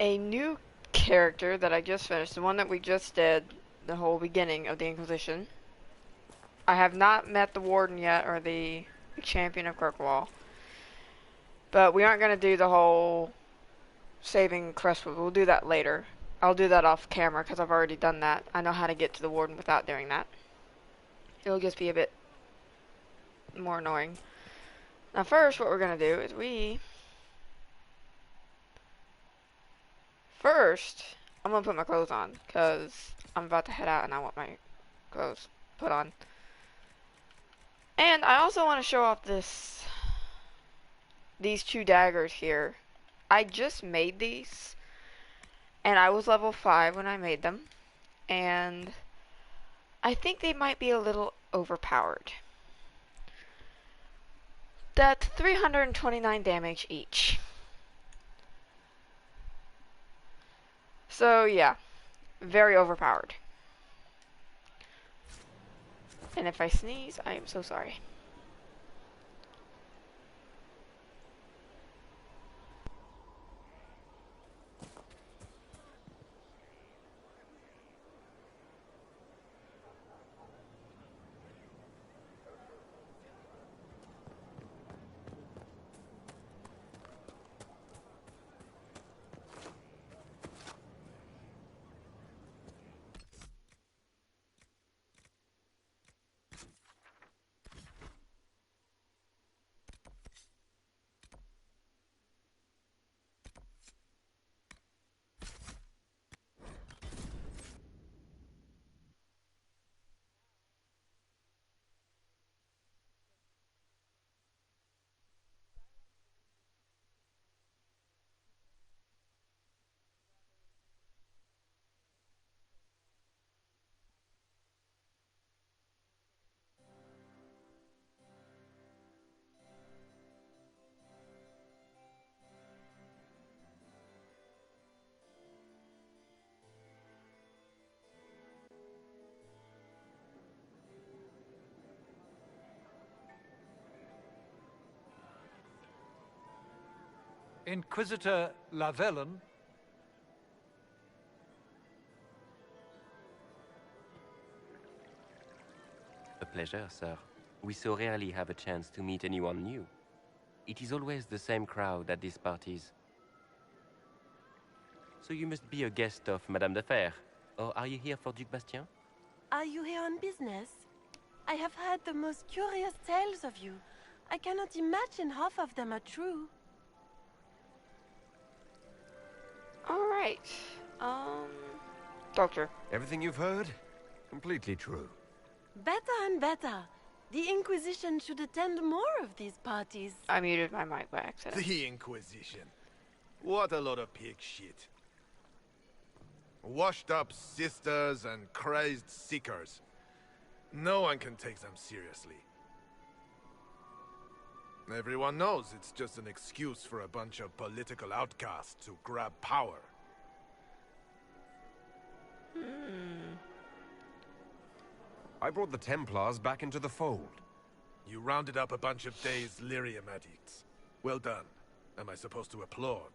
a new character that I just finished, the one that we just did, the whole beginning of the Inquisition. I have not met the Warden yet, or the Champion of Kirkwall. But we aren't going to do the whole saving Crestwood. We'll do that later. I'll do that off camera because I've already done that. I know how to get to the Warden without doing that. It'll just be a bit more annoying. Now first, what we're going to do is First, I'm going to put my clothes on because I'm about to head out and I want my clothes put on. And I also want to show off these two daggers here. I just made these, and I was level 5 when I made them, and I think they might be a little overpowered. That's 329 damage each. So yeah, very overpowered. And if I sneeze, I am so sorry. Inquisitor Lavellen. A pleasure, sir. We so rarely have a chance to meet anyone new. It is always the same crowd at these parties. So you must be a guest of Madame de Fer. Or are you here for Duc Bastien? Are you here on business? I have heard the most curious tales of you. I cannot imagine half of them are true. Alright. Doctor. Everything you've heard? Completely true. Better and better. The Inquisition should attend more of these parties. I muted my mic by accident. The Inquisition. What a lot of pig shit. Washed up sisters and crazed seekers. No one can take them seriously. Everyone knows it's just an excuse for a bunch of political outcasts to grab power. I brought the Templars back into the fold. You rounded up a bunch of dazed lyrium addicts. Well done. Am I supposed to applaud?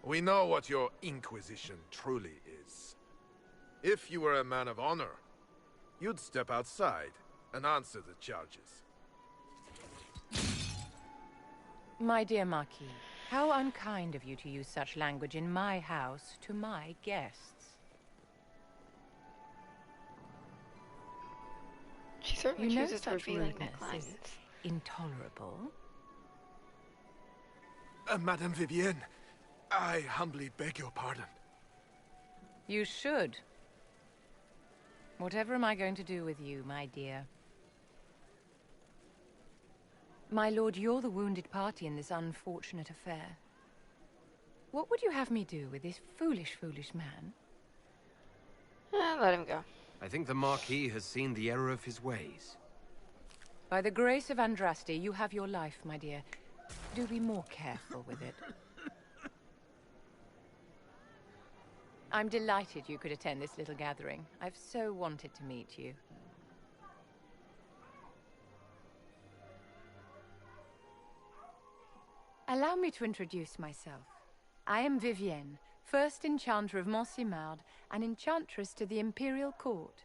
We know what your Inquisition truly is. If you were a man of honor, you'd step outside and answer the charges. My dear Marquis, how unkind of you to use such language in my house to my guests. She certainly You know chooses to such reveal rudeness necklines. is intolerable. Madame Vivian, I humbly beg your pardon. You should. Whatever am I going to do with you, my dear? My lord, you're the wounded party in this unfortunate affair. What would you have me do with this foolish, foolish man? Let him go. I think the Marquis has seen the error of his ways. By the grace of Andraste, you have your life, my dear. Do be more careful with it. I'm delighted you could attend this little gathering. I've so wanted to meet you. Allow me to introduce myself. I am Vivian, first enchanter of Montsimard and enchantress to the Imperial Court.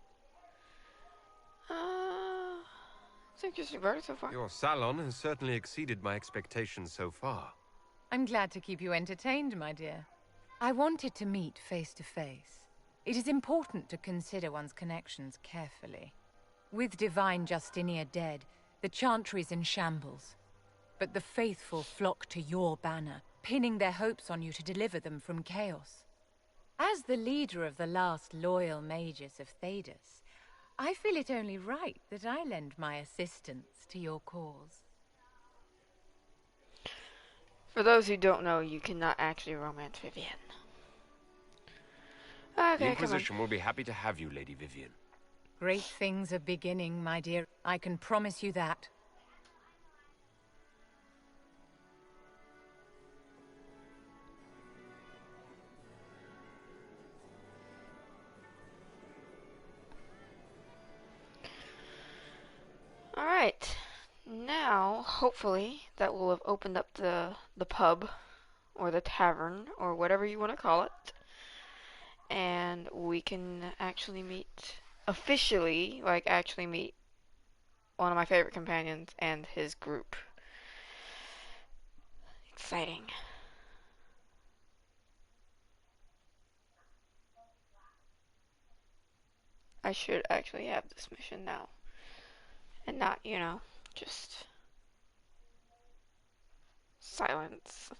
It's interesting verdict so far. Your salon has certainly exceeded my expectations so far. I'm glad to keep you entertained, my dear. I wanted to meet face to face. It is important to consider one's connections carefully. With Divine Justinia dead, the Chantry is in shambles. But the faithful flock to your banner, pinning their hopes on you to deliver them from chaos. As the leader of the last loyal mages of Thedas, I feel it only right that I lend my assistance to your cause. For those who don't know, you cannot actually romance Vivian. Okay, The Inquisition will be happy to have you, Lady Vivian. Great things are beginning, my dear. I can promise you that. Alright. Now, hopefully, that will have opened up the pub, or the tavern, or whatever you want to call it. And we can actually meet, officially, actually meet one of my favorite companions and his group. Exciting. I should actually have this mission now. And not, just silence.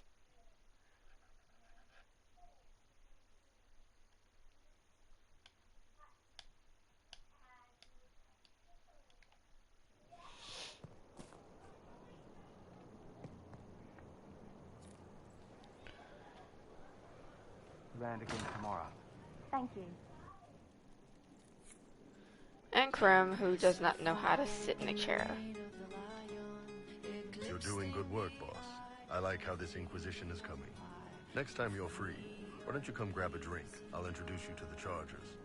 Land again tomorrow. Thank you. And Krem, who does not know how to sit in a chair. You're doing good work, boss. I like how this Inquisition is coming. Next time you're free, why don't you come grab a drink? I'll introduce you to the Chargers.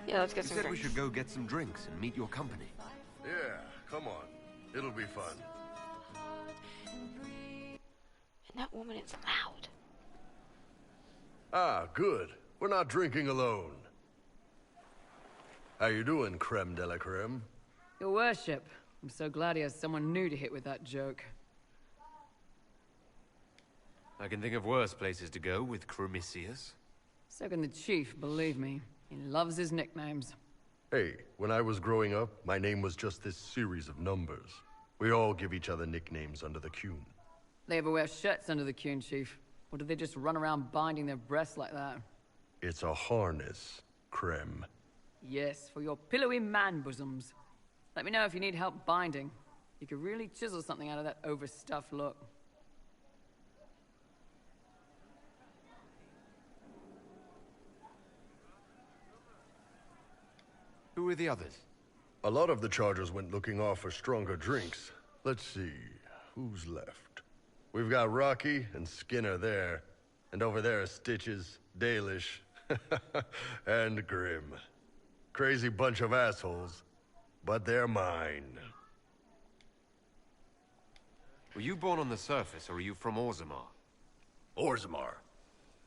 Yeah, let's get You some said we drinks. should go get some drinks and meet your company. Yeah, come on. It'll be fun. And that woman is loud. Ah, good. We're not drinking alone. How you doing, creme de la creme? Your worship, I'm so glad he has someone new to hit with that joke. I can think of worse places to go with Cremisius. So can the chief, believe me. He loves his nicknames. Hey, when I was growing up, my name was just this series of numbers. We all give each other nicknames under the Qun. They ever wear shirts under the Qun, chief? Or do they just run around binding their breasts like that? It's a harness, creme. Yes, for your pillowy man bosoms. Let me know if you need help binding. You could really chisel something out of that overstuffed look. Who are the others? A lot of the Chargers went looking off for stronger drinks. Let's see, who's left? We've got Rocky and Skinner there. And over there are Stitches, Dalish, and Grim. Crazy bunch of assholes, but they're mine. Were you born on the surface, or are you from Orzammar? Orzammar.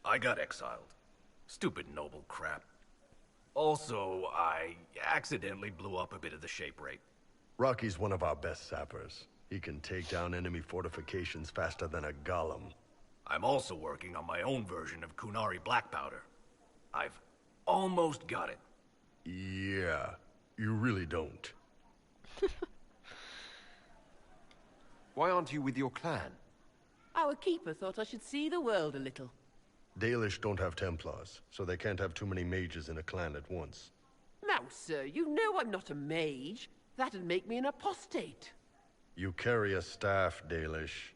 I got exiled. Stupid noble crap. Also, I accidentally blew up a bit of the shape rate. Rocky's one of our best sappers. He can take down enemy fortifications faster than a golem. I'm also working on my own version of Kunari black powder. I've almost got it. Yeah, you really don't. Why aren't you with your clan? Our keeper thought I should see the world a little. Dalish don't have Templars, so they can't have too many mages in a clan at once. Now, sir, you know I'm not a mage. That'd make me an apostate. You carry a staff, Dalish.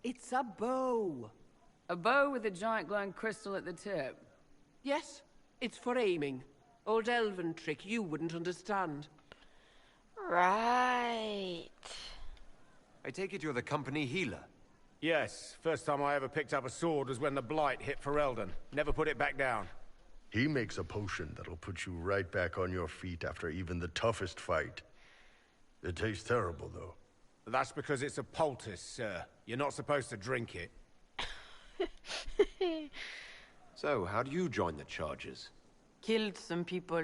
It's a bow. A bow with a giant glowing crystal at the tip. Yes, it's for aiming. Old elven trick you wouldn't understand. Right. I take it you're the company healer. Yes, first time I ever picked up a sword was when the Blight hit Ferelden. Never put it back down. He makes a potion that'll put you right back on your feet after even the toughest fight. It tastes terrible, though. That's because it's a poultice, sir. You're not supposed to drink it. So, how do you join the charges? Killed some people.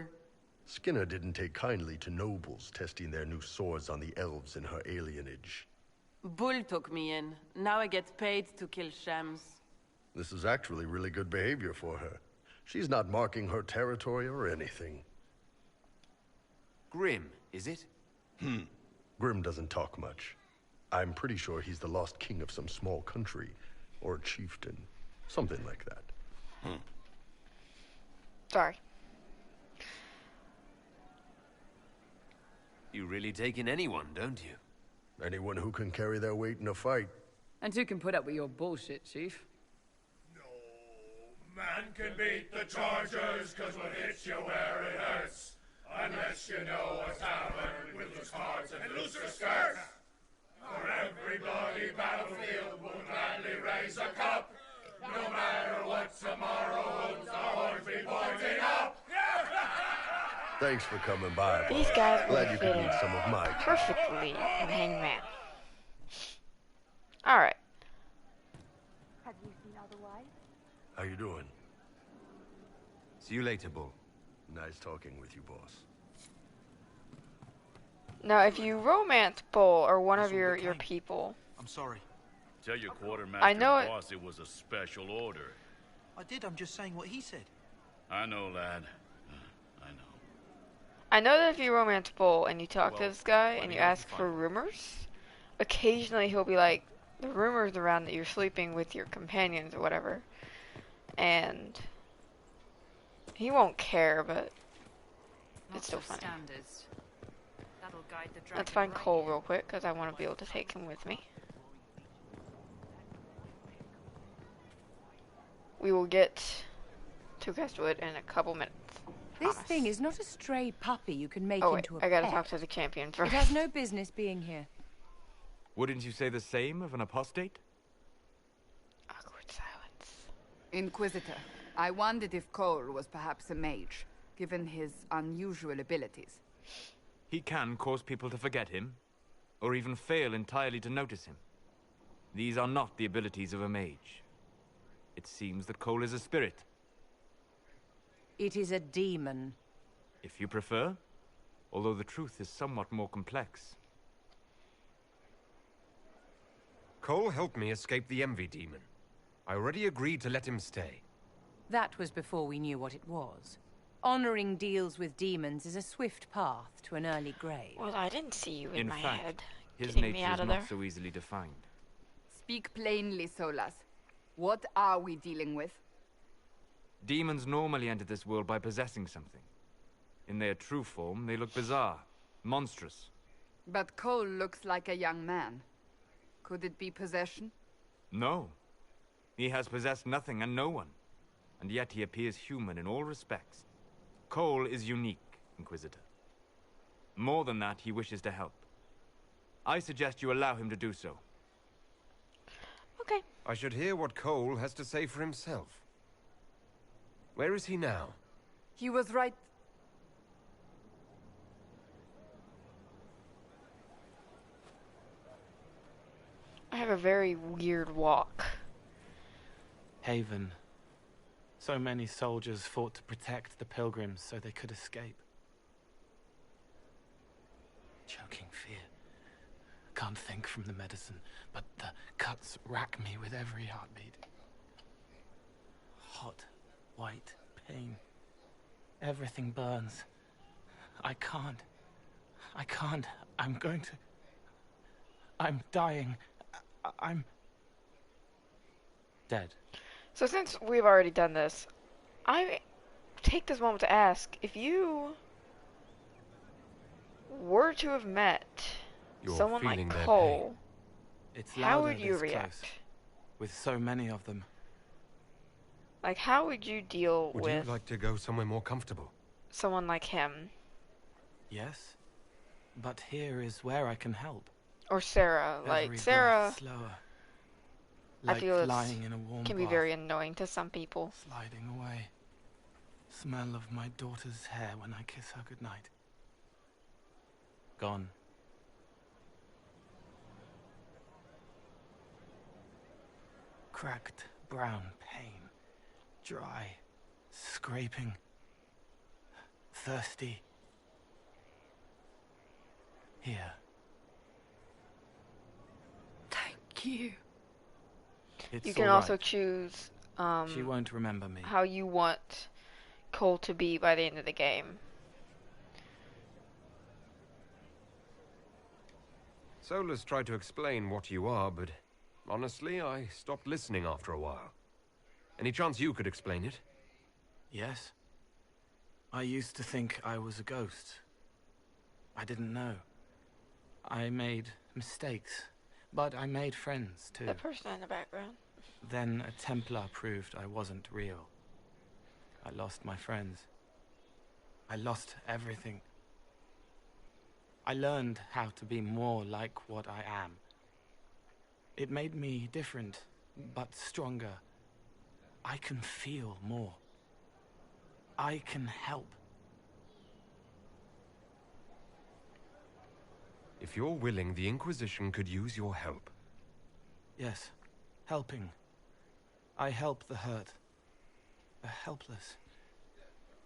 Skinner didn't take kindly to nobles testing their new swords on the elves in her alienage. Bull took me in. Now I get paid to kill shams. This is actually really good behavior for her. She's not marking her territory or anything. Grim, is it? Grim doesn't talk much. I'm pretty sure he's the lost king of some small country, or a chieftain. Something like that. Sorry. You really take in anyone, don't you? Anyone who can carry their weight in a fight. And who can put up with your bullshit, Chief? No man can beat the Chargers, cause we'll hit you where it hurts. Unless you know what's happened with loose cards and looser skirts. For every bloody battlefield will gladly raise a cup. No matter what tomorrow holds, our horns be pointing up. Thanks for coming by. These guys Glad will you fit could meet some of my perfectly in Hangman. Alright. Have you seen otherwise? How you doing? See you later, Bull. Nice talking with you, boss. Now, if you romance Bull or one of your people, I'm sorry. Tell your quartermaster I know boss it was a special order. I did, I'm just saying what he said. I know, lad. I know. I know that if you romance Bull and you talk to this guy and you ask for rumors, occasionally he'll be like, the rumors around that you're sleeping with your companions or whatever, and he won't care, but it's still funny. Let's find Cole real quick, because I want to be able to take him with me. We will get to Crestwood in a couple minutes. This thing is not a stray puppy you can make Oh wait, into a I gotta pet. talk to the champion It first. has no business being here. Wouldn't you say the same of an apostate? Awkward silence. Inquisitor, I wondered if Cole was perhaps a mage, given his unusual abilities. He can cause people to forget him, or even fail entirely to notice him. These are not the abilities of a mage. It seems that Cole is a spirit. It is a demon. If you prefer, although the truth is somewhat more complex. Cole helped me escape the Envy Demon. I already agreed to let him stay. That was before we knew what it was. Honoring deals with demons is a swift path to an early grave. Well, I didn't see you in my fact, head. his Getting nature me out is of not there. so easily defined. Speak plainly, Solas. What are we dealing with? Demons normally enter this world by possessing something. In their true form, they look bizarre, monstrous. But Cole looks like a young man. Could it be possession? No. He has possessed nothing and no one. And yet he appears human in all respects. Cole is unique, Inquisitor. More than that, he wishes to help. I suggest you allow him to do so. Okay. I should hear what Cole has to say for himself. Where is he now? He was right. I have a very weird walk. Haven. So many soldiers fought to protect the pilgrims so they could escape. Choking fear. Can't think from the medicine, but the cuts rack me with every heartbeat. Hot, white pain. Everything burns. I can't. I'm going to... I'm dying. I'm... dead. So since we've already done this, I take this moment to ask, if you were to have met someone like Cole, It's how louder would you this react? close, with so many of them. Like, how would you deal Would with you like to go somewhere more comfortable? someone like him? Yes, but here is where I can help. Or Sarah. Every Like, breath Sarah, slower. I Like feel it's, lying in a warm can be bath, very annoying to some people. sliding away. Smell of my daughter's hair when I kiss her goodnight. Gone. Cracked brown pain. dry, scraping, thirsty. Here. Thank you. It's You can all also right. choose She won't remember me. how you want Cole to be by the end of the game. Solus tried to explain what you are, but honestly, I stopped listening after a while. Any chance you could explain it? Yes. I used to think I was a ghost. I didn't know. I made mistakes, but I made friends too. The person in the background. Then a Templar proved I wasn't real. I lost my friends. I lost everything. I learned how to be more like what I am. It made me different, but stronger. I can feel more. I can help. If you're willing, the Inquisition could use your help. Yes, helping. I help the hurt. The helpless.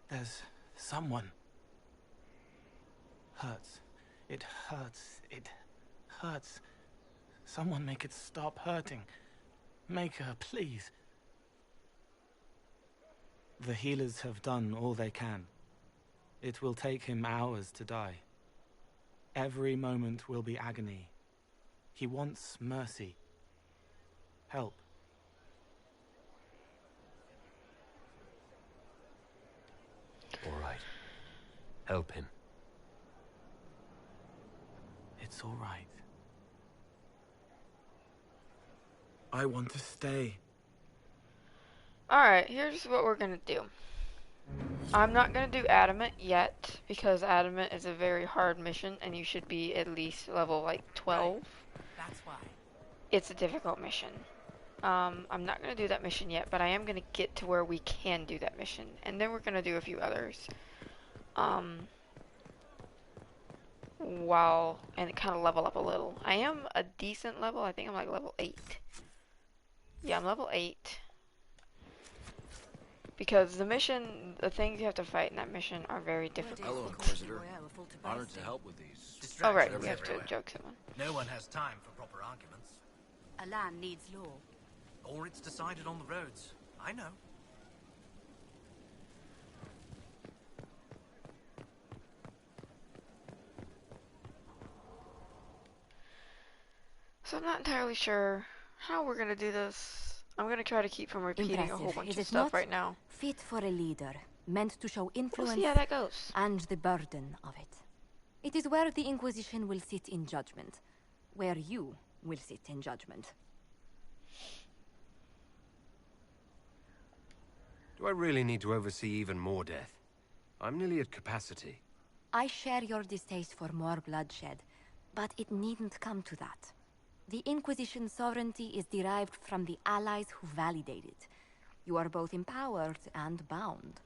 There's someone. Hurts. It hurts. It hurts. Someone make it stop hurting. Make her, please. The healers have done all they can. It will take him hours to die. Every moment will be agony. He wants mercy. Help. All right. Help him. It's all right. I want to stay. Alright, here's what we're gonna do. I'm not gonna do Adamant yet, because Adamant is a very hard mission, and you should be at least level, like, 12. That's why. It's a difficult mission. I'm not gonna do that mission yet, but I am gonna get to where we can do that mission, and then we're gonna do a few others. And kind of level up a little. I am a decent level. I think I'm like level 8. Yeah, I'm level 8. Because the things you have to fight in that mission are very difficult. Hello, Inquisitor. Honored to help with these. Oh right, we have to joke someone. No one has time for proper arguments. A land needs law. Or it's decided on the roads. I know. So I'm not entirely sure how we're gonna do this. I'm gonna try to keep from repeating a whole bunch of stuff right now. Fit for a leader, meant to show influence We'll see how that goes. and the burden of it. It is where the Inquisition will sit in judgment, where you will sit in judgment. Do I really need to oversee even more death? I'm nearly at capacity. I share your distaste for more bloodshed, but it needn't come to that. The Inquisition's sovereignty is derived from the allies who validate it. You are both empowered and bound.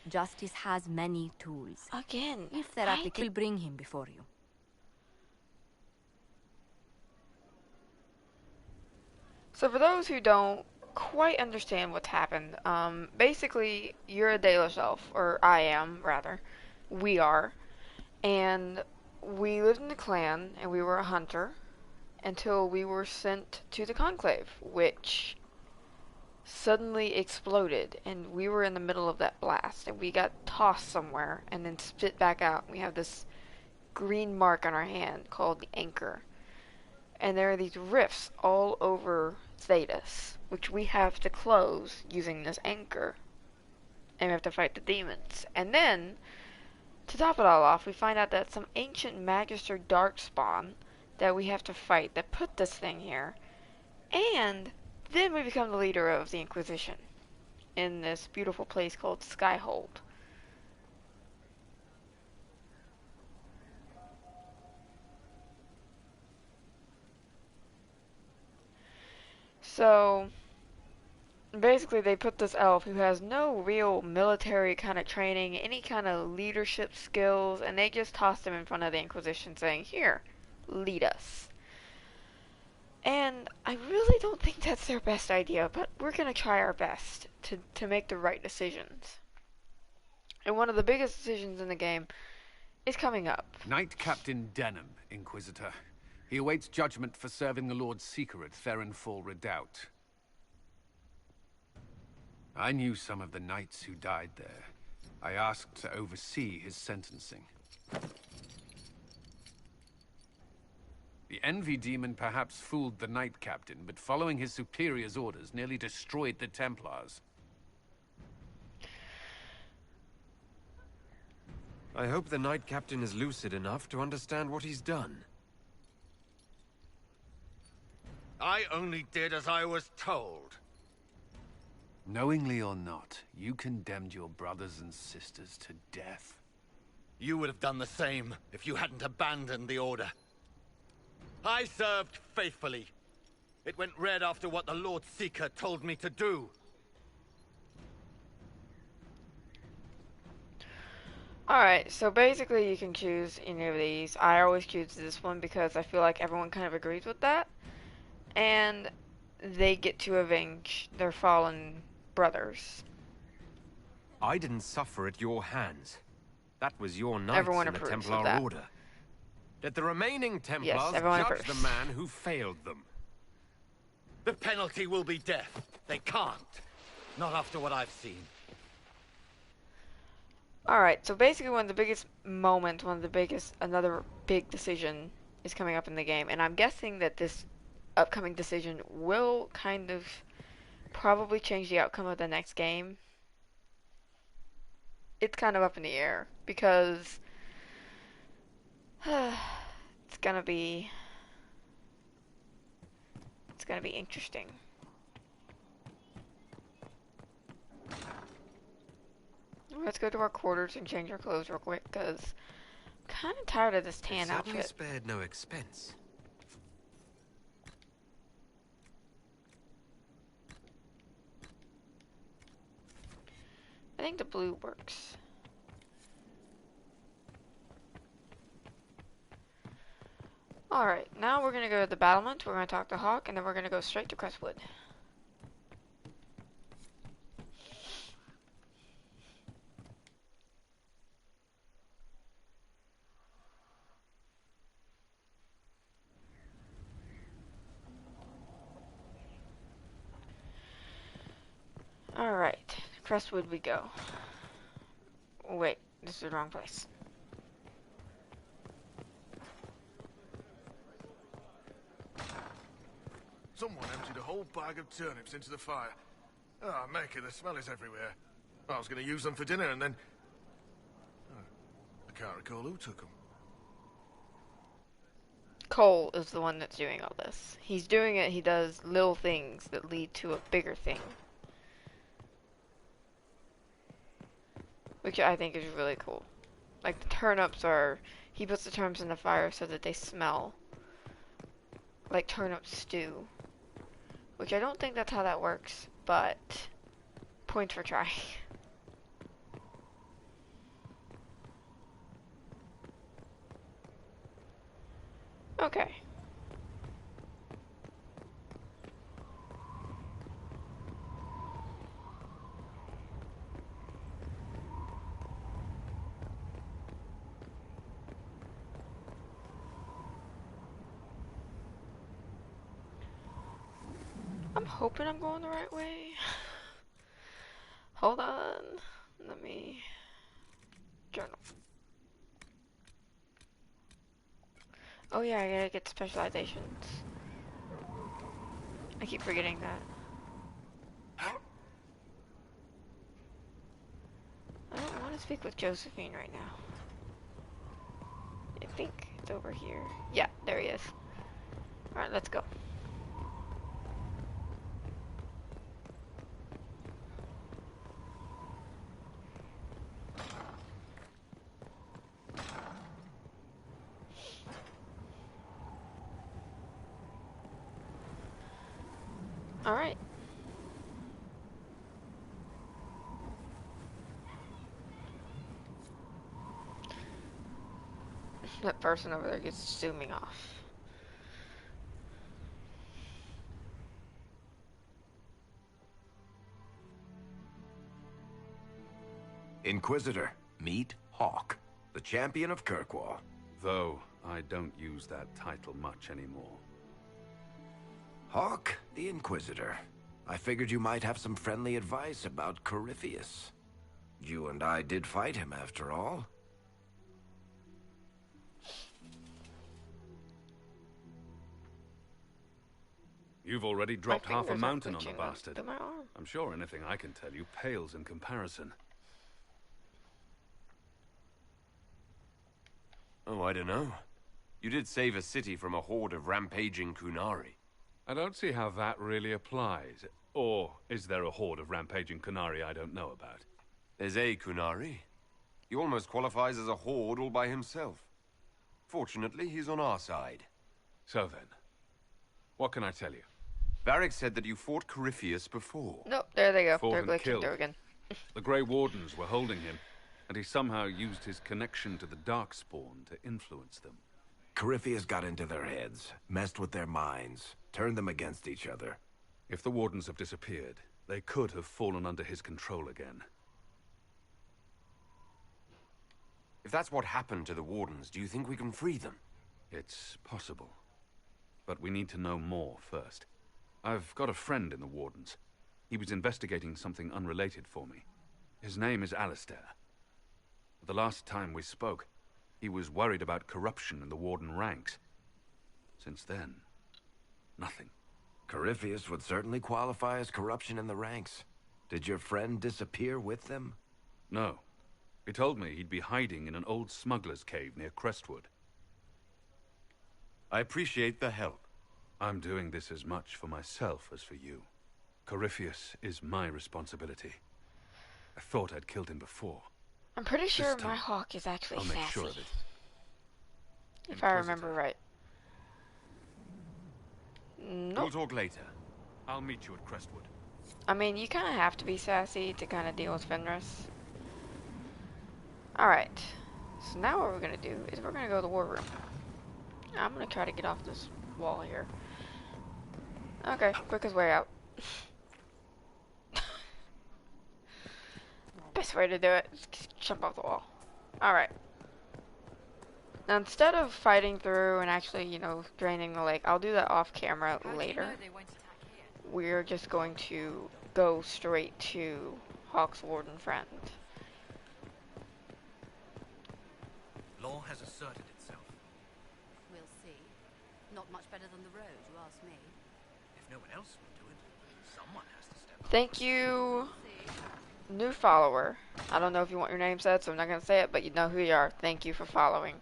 Justice has many tools. Again, if they're applicable, will bring him before you. So for those who don't quite understand what's happened, basically you're a Dalish elf, or I am, rather. We are. And we lived in a clan, and we were a hunter, until we were sent to the Conclave, which suddenly exploded, and we were in the middle of that blast, and we got tossed somewhere, and then spit back out. We have this green mark on our hand called the Anchor. And there are these rifts all over Thedas, which we have to close using this anchor. And we have to fight the demons. And then, to top it all off, we find out that some ancient Magister Darkspawn that we have to fight that put this thing here. And then we become the leader of the Inquisition in this beautiful place called Skyhold. So, basically they put this elf who has no real military kind of training, any kind of leadership skills, and they just tossed him in front of the Inquisition saying, "Here, lead us." And I really don't think that's their best idea, but we're gonna try our best to make the right decisions. And one of the biggest decisions in the game is coming up. Knight Captain Denham, Inquisitor. He awaits judgment for serving the Lord Seeker at Therenfall Redoubt. I knew some of the knights who died there. I asked to oversee his sentencing. The Envy Demon perhaps fooled the Knight Captain, but following his superior's orders nearly destroyed the Templars. I hope the Knight Captain is lucid enough to understand what he's done. I only did as I was told. Knowingly or not, you condemned your brothers and sisters to death. You would have done the same if you hadn't abandoned the Order. I served faithfully. It went red after what the Lord Seeker told me to do. Alright, so basically you can choose any of these. I always choose this one because I feel like everyone kind of agrees with that. And they get to avenge their fallen brothers. I didn't suffer at your hands. That was your knights Everyone in the approves of Templar that. Order. Let the remaining Templars Yes, everyone judge approves. the man who failed them. The penalty will be death. They can't. Not after what I've seen. Alright, so basically another big decision is coming up in the game. And I'm guessing that this upcoming decision will kind of probably change the outcome of the next game. It's kind of up in the air because it's gonna be interesting. Let's go to our quarters and change our clothes real quick because I'm kind of tired of this tan They certainly outfit. spared no expense. I think the blue works. Alright, now we're going to go to the battlement, we're going to talk to Hawk, and then we're going to go straight to Crestwood. Alright, Crestwood we go. Wait, this is the wrong place. Someone emptied a whole bag of turnips into the fire. Ah, Mecca, the smell is everywhere. I was going to use them for dinner and then... Oh, I can't recall who took them. Cole is the one that's doing all this. He's doing it, he does little things that lead to a bigger thing. Which I think is really cool. Like the turnips are... He puts the turnips in the fire so that they smell like turnip stew. Which I don't think that's how that works, but points for trying. Okay. I'm hoping I'm going the right way. Hold on. Let me journal. Oh yeah, I gotta get specializations. I keep forgetting that. I don't want to speak with Josephine right now. I think it's over here. Yeah, there he is. Alright, let's go. Alright. That person over there gets zooming off. Inquisitor, meet Hawk, the champion of Kirkwall. Though, I don't use that title much anymore. Hawk, the Inquisitor. I figured you might have some friendly advice about Corypheus. You and I did fight him, after all. You've already dropped half a fingers are mountain on the twitching bastard. to my arm. I'm sure anything I can tell you pales in comparison. Oh, I don't know. You did save a city from a horde of rampaging Kunari. I don't see how that really applies. Or is there a horde of rampaging Kunari I don't know about? There's a Kunari. He almost qualifies as a horde all by himself. Fortunately, he's on our side. So then, what can I tell you? Varric said that you fought Corypheus before. Nope, there they go. Fought They're and glitching killed. through again. The Grey Wardens were holding him, and he somehow used his connection to the Darkspawn to influence them. Corypheus got into their heads, messed with their minds, turned them against each other. If the Wardens have disappeared, they could have fallen under his control again. If that's what happened to the Wardens, do you think we can free them? It's possible. But we need to know more first. I've got a friend in the Wardens. He was investigating something unrelated for me. His name is Alistair. The last time we spoke, he was worried about corruption in the Warden ranks. Since then, nothing. Corypheus would certainly qualify as corruption in the ranks. Did your friend disappear with them? No. He told me he'd be hiding in an old smuggler's cave near Crestwood. I appreciate the help. I'm doing this as much for myself as for you. Corypheus is my responsibility. I thought I'd killed him before. I'm pretty sure This my time, hawk is actually I'll sassy. make sure of it. If I remember right. Nope. We'll talk later. I'll meet you at Crestwood. I mean, you kind of have to be sassy to kind of deal with Fenris. Alright. So now what we're going to do is we're going to go to the war room. I'm going to try to get off this wall here. Okay, quickest way out. Best way to do it is just jump off the wall. Alright. Now instead of fighting through and actually, you know, draining the lake, I'll do that off camera later. We're just going to go straight to Hawk's Warden friend. Law has asserted itself. We'll see. Not much better than the road, you ask me. If no one else will do it, someone has to step up. Thank you, new follower. I don't know if you want your name said, so I'm not going to say it, but you know who you are. Thank you for following.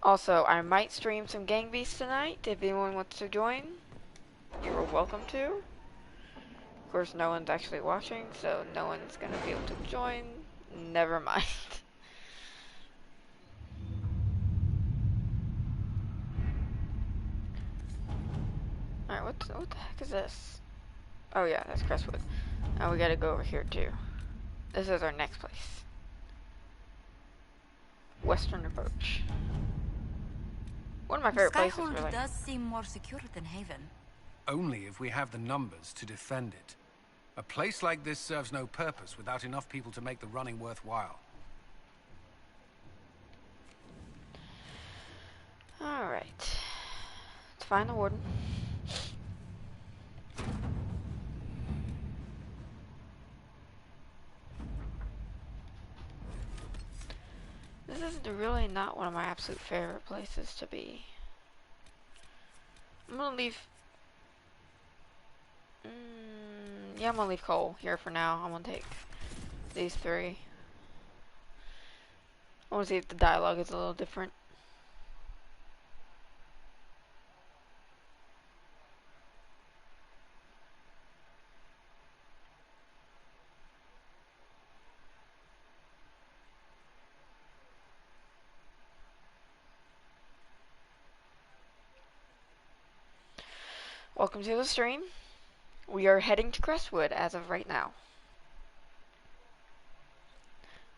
Also, I might stream some Gang Beasts tonight. If anyone wants to join, you're welcome to. Of course, no one's actually watching, so no one's going to be able to join. Never mind. Alright, what the heck is this? Oh yeah, that's Crestwood. Now we gotta go over here too. This is our next place. Western Approach. One of my favorite places, Skyhold really. does seem more secure than Haven. Only if we have the numbers to defend it. A place like this serves no purpose without enough people to make the running worthwhile. Alright. Let's find the warden. This is really not one of my absolute favorite places to be. I'm gonna leave... yeah, I'm gonna leave Cole here for now. I'm gonna take these three. I wanna see if the dialogue is a little different. Welcome to the stream. We are heading to Crestwood as of right now.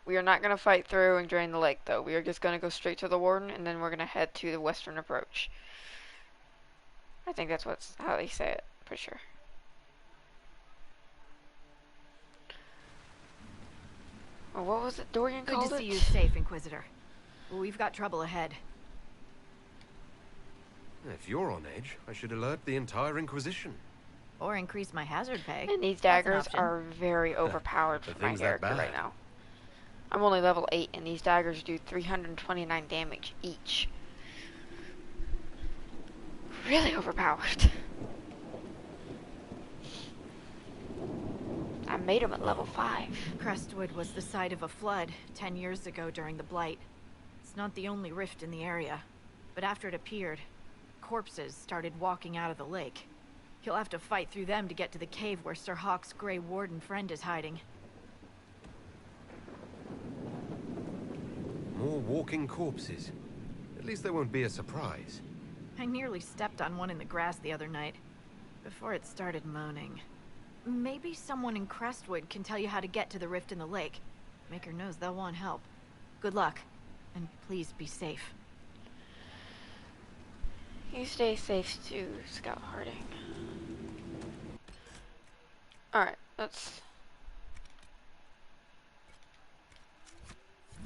We are not going to fight through and drain the lake though. We are just going to go straight to the warden and then we're going to head to the Western Approach. I think that's how they say it, for sure. Or what was it Dorian Good called to it? see you safe, Inquisitor. We've got trouble ahead. If you're on edge, I should alert the entire Inquisition. Or increase my hazard pay. And these That's an daggers option. are very overpowered The for my thing's that character bad. right now. I'm only level 8, and these daggers do 329 damage each. Really overpowered. I made them at level 5. Crestwood was the site of a flood 10 years ago during the Blight. It's not the only rift in the area, but after it appeared, corpses started walking out of the lake. You'll have to fight through them to get to the cave where Sir Hawk's Grey Warden friend is hiding. More walking corpses. At least they won't be a surprise. I nearly stepped on one in the grass the other night, before it started moaning. Maybe someone in Crestwood can tell you how to get to the rift in the lake. Maker knows they'll want help. Good luck, and please be safe. You stay safe too, Scout Harding. Alright,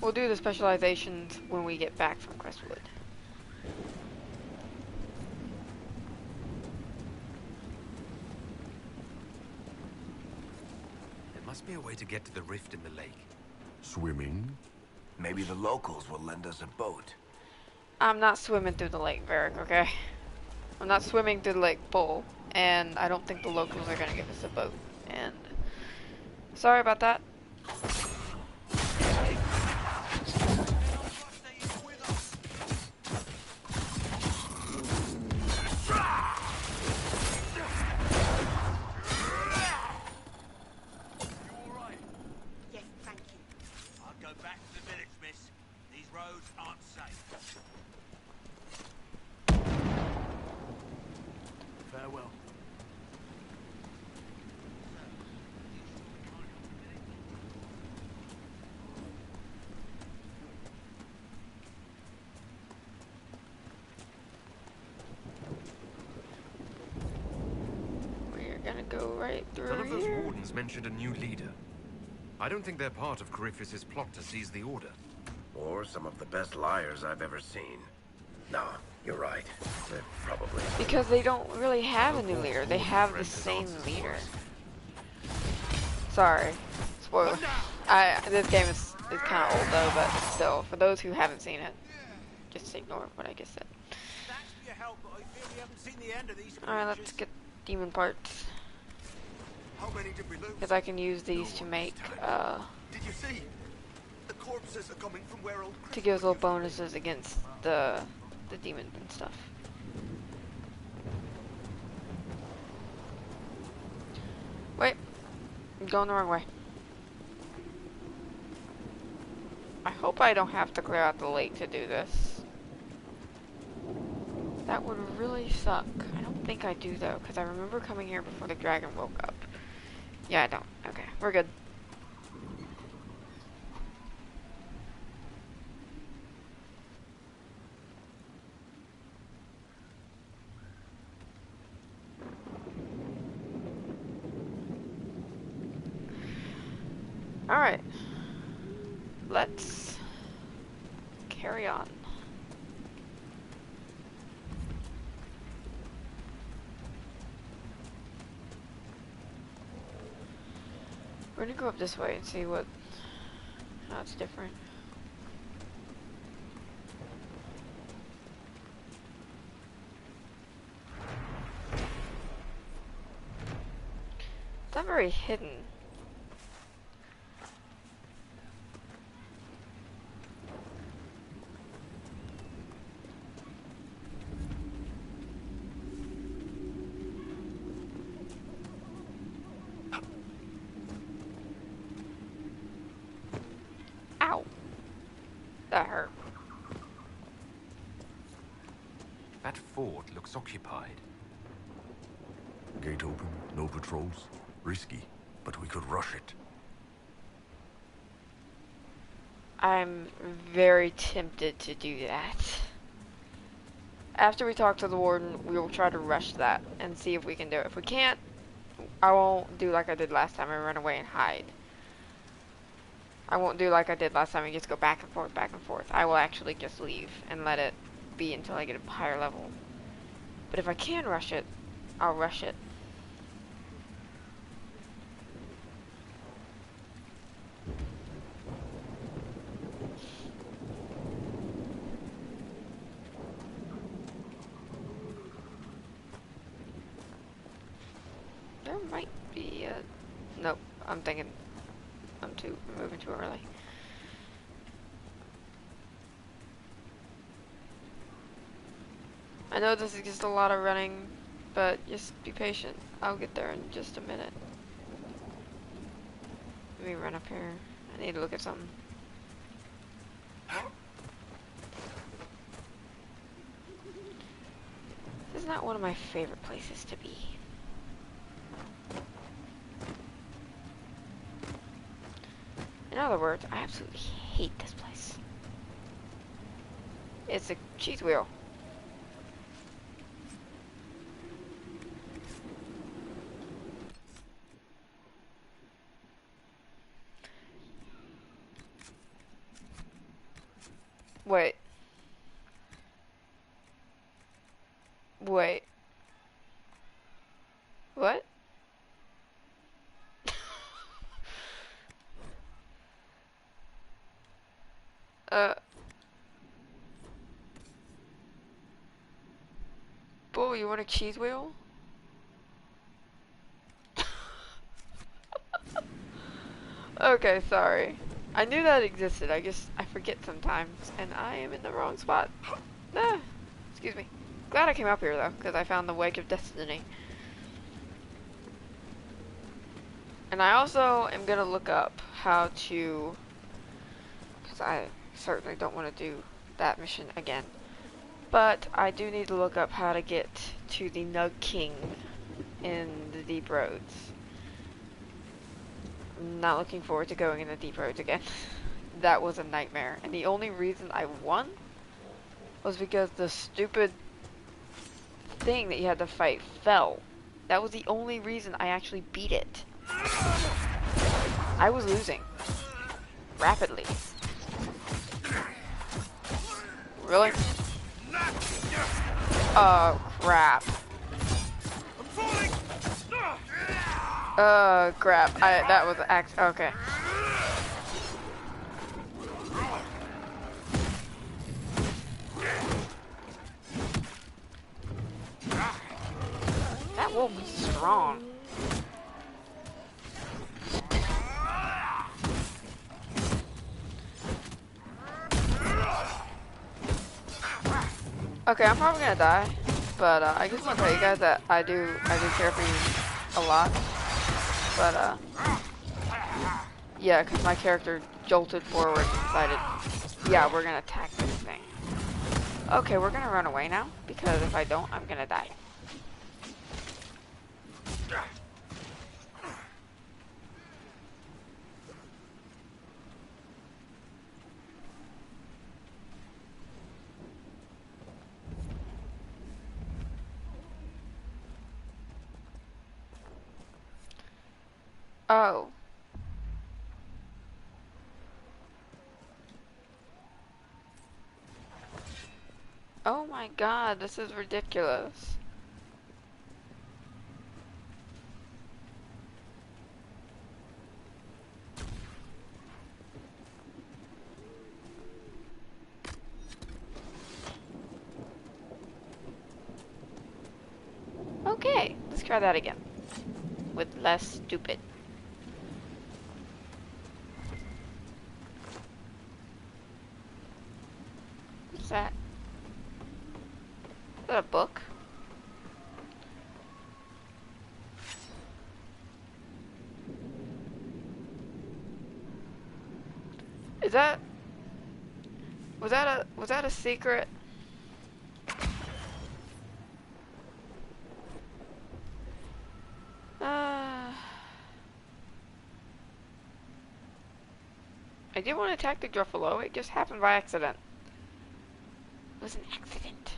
we'll do the specializations when we get back from Crestwood. There must be a way to get to the rift in the lake. Swimming? Maybe the locals will lend us a boat. I'm not swimming through the lake, Varric, okay? I'm not swimming through the lake full, and I don't think the locals are gonna give us a boat. And sorry about that. Farewell. We're gonna go right through None of those here. wardens mentioned a new leader. I don't think they're part of Corypheus's plot to seize the Order. Or some of the best liars I've ever seen. No, you're right. They're probably... Because they don't really have a new leader. They have the same leader. Sorry. Spoiler. This game is kind of old though, but still, for those who haven't seen it, just ignore what I just said. Alright, let's get demon parts. How many did we lose? Because I can use these to make, Did you see? The corpses are coming from where old to give us little bonuses against the demons and stuff. Wait, I'm going the wrong way. I hope I don't have to clear out the lake to do this. That would really suck. I don't think I do though, because I remember coming here before the dragon woke up. Yeah, I don't. Okay, we're good. Alright. Let's carry on. We're gonna go up this way and see how it's different. It's not very hidden. Ow. That hurt. That fort looks occupied. Gate open, no patrols. Risky, but we could rush it. I'm very tempted to do that. After we talk to the warden, we will try to rush that and see if we can do it. If we can't, I won't do like I did last time and run away and hide. I won't do like I did last time and just go back and forth, back and forth. I will actually just leave and let it be until I get a higher level. But if I can rush it, I'll rush it. There might be a... Nope, I'm thinking I'm moving too early. I know this is just a lot of running, but just be patient. I'll get there in just a minute. Let me run up here. I need to look at something. This is not one of my favorite places to be. In other words, I absolutely hate this place. It's a cheese wheel. Wait. Wait. What? Bull, you want a cheese wheel? Okay, sorry. I knew that existed, I forget sometimes, and I am in the wrong spot. Ah, excuse me. Glad I came up here though, because I found the Wake of Destiny. And I also am gonna look up how to, because I certainly don't want to do that mission again. But I do need to look up how to get to the Nug King in the Deep Roads. I'm not looking forward to going in the Deep Roads again. That was a nightmare. And the only reason I won was because the stupid thing that you had to fight fell. That was the only reason I actually beat it. I was losing. Rapidly. Really? Oh, crap. Crap. That was okay. That wolf is strong. Okay, I'm probably gonna die, but I just want to tell you guys that I do care for you a lot. But yeah, because my character jolted forward and decided, yeah, we're gonna attack this thing. Okay, we're gonna run away now, because if I don't, I'm gonna die. Oh. Oh my god, this is ridiculous. Okay, let's try that again. With less stupid. What's that? Is that a book? Is that... Was that a secret? I didn't want to attack the Gruffalo, it just happened by accident. It was an accident.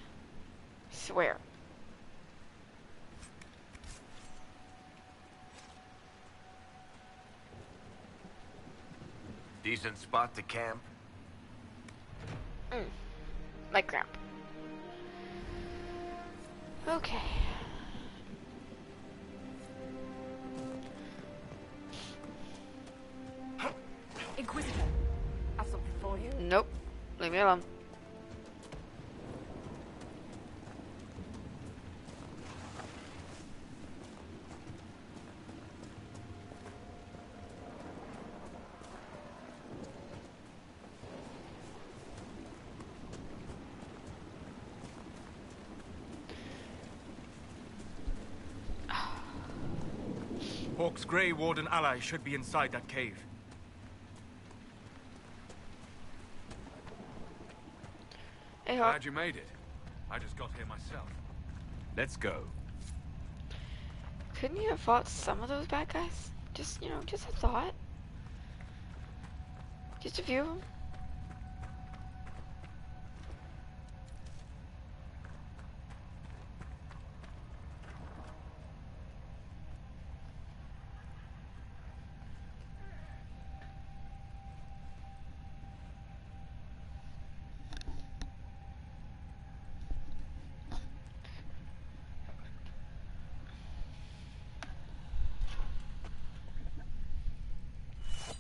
I swear. Decent spot to camp? My cramp. Okay. Inquisitor, I have something for you. Nope. Leave me alone. Hawk's Grey Warden ally should be inside that cave. Hey, Hawk. Glad you made it. I just got here myself. Let's go. Couldn't you have fought some of those bad guys? Just, you know, just a thought. Just a few of them.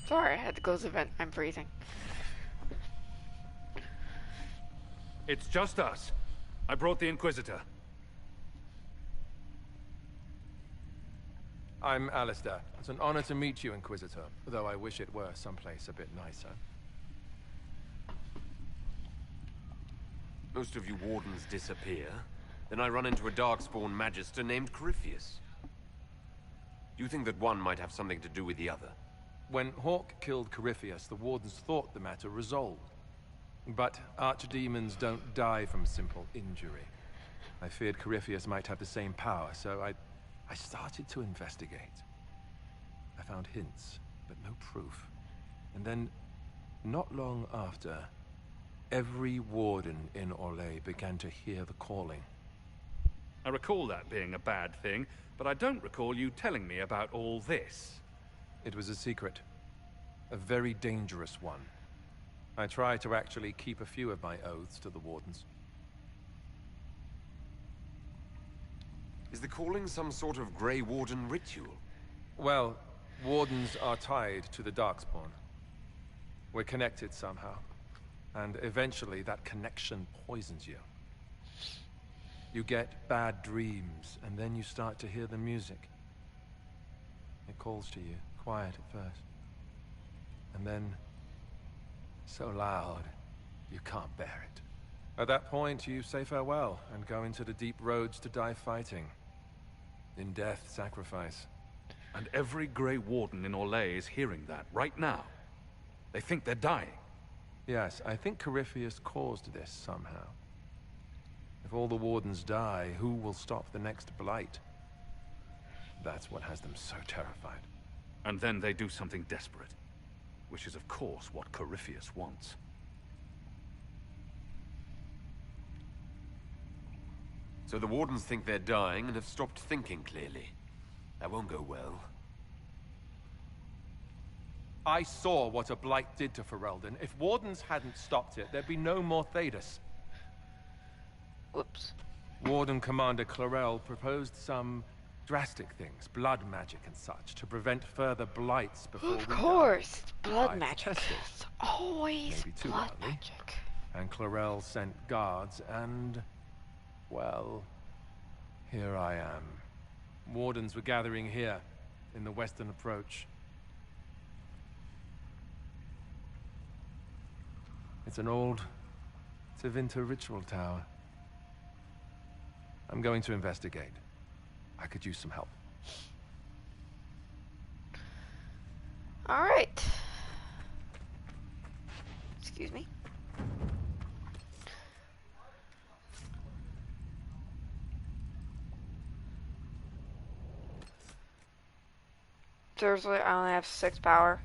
Sorry, I had to close the vent. I'm freezing. It's just us. I brought the Inquisitor. I'm Alistair. It's an honor to meet you, Inquisitor, though I wish it were someplace a bit nicer. Most of you wardens disappear. Then I run into a darkspawn magister named Corypheus. Do you think that one might have something to do with the other? When Hawk killed Corypheus, the Wardens thought the matter resolved. But archdemons don't die from simple injury. I feared Corypheus might have the same power, so I started to investigate. I found hints, but no proof. And then, not long after, every warden in Orlais began to hear the calling. I recall that being a bad thing, but I don't recall you telling me about all this. It was a secret. A very dangerous one. I try to actually keep a few of my oaths to the Wardens. Is the calling some sort of Grey Warden ritual? Well, Wardens are tied to the Darkspawn. We're connected somehow. And eventually that connection poisons you. You get bad dreams, and then you start to hear the music. It calls to you, quiet at first. And then, so loud, you can't bear it. At that point, you say farewell, and go into the deep roads to die fighting. In death, sacrifice. And every Grey Warden in Orlais is hearing that right now. They think they're dying. Yes, I think Corypheus caused this somehow. If all the Wardens die, who will stop the next blight? That's what has them so terrified. And then they do something desperate. Which is, of course, what Corypheus wants. So the Wardens think they're dying and have stopped thinking clearly. That won't go well. I saw what a blight did to Ferelden. If Wardens hadn't stopped it, there'd be no more Thedas. Whoops. Warden Commander Clarel proposed some drastic things, blood magic and such, to prevent further blights before we die. Of course, it's blood I magic. tested. It's always Maybe too blood early. magic. And Clarel sent guards, and... well, here I am. Wardens were gathering here, in the western approach. It's an old Tevinter ritual tower. I'm going to investigate. I could use some help. All right. Excuse me. Seriously, I only have 6 power.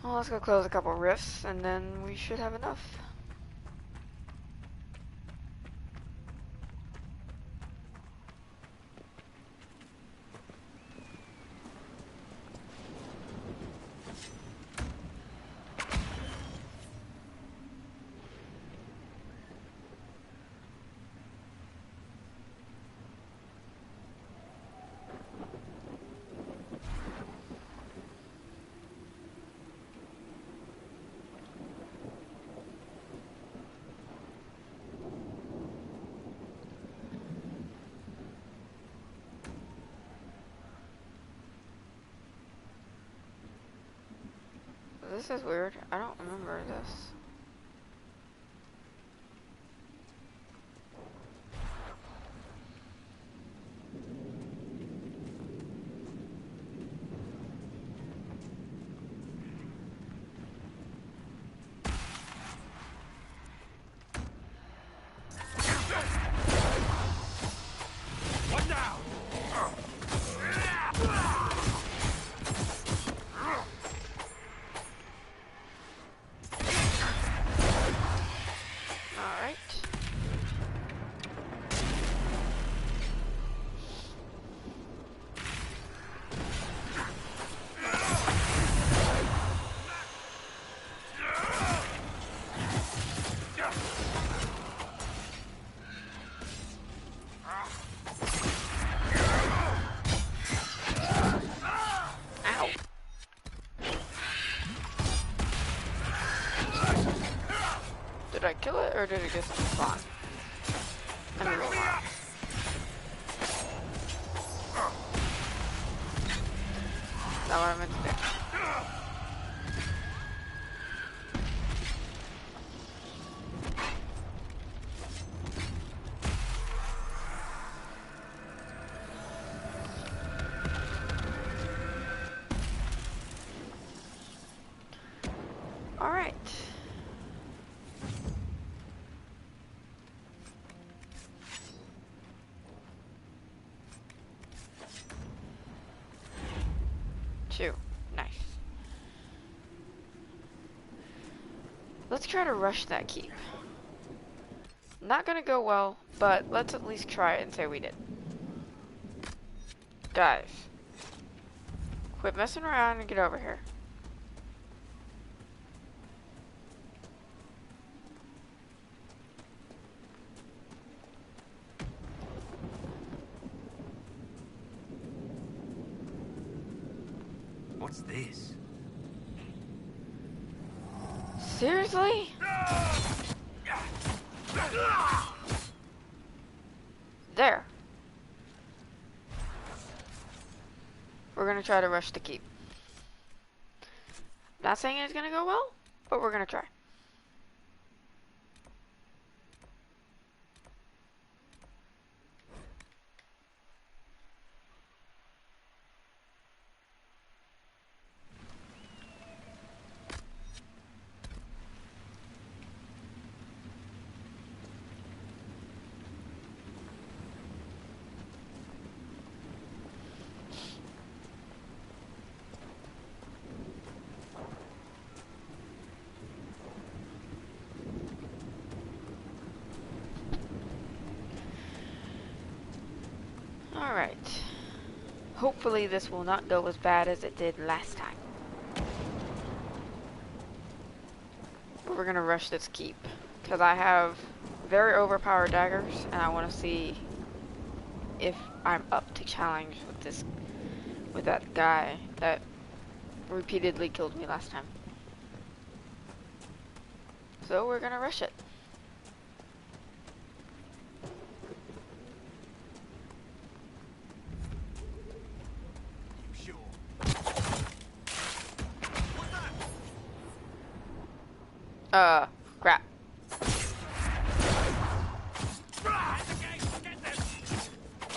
Well, let's go close a couple rifts, and then we should have enough. this is weird. I don't remember this. Did I kill it or did it just spawn? Let me roll out. Is that what I meant to do? Alright. Nice. Let's try to rush that keep. Not gonna go well, but let's at least try it and say we did. Guys, quit messing around and get over here. What's this? Seriously? There. We're gonna try to rush the keep. Not saying it's gonna go well, but we're gonna try. Alright. Hopefully this will not go as bad as it did last time. But we're gonna rush this keep. Because I have very overpowered daggers and I want to see if I'm up to challenge with that guy that repeatedly killed me last time. So we're gonna rush it. Crap.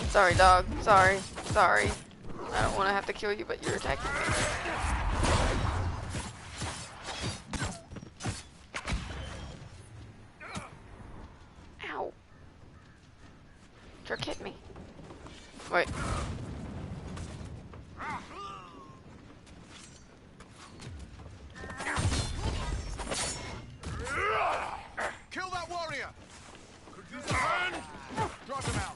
Sorry, dog. Sorry. Sorry. I don't want to have to kill you, but you're attacking me. Ow. Jerk hit me. Wait. Kill that warrior! Could use a hand! Drop him out!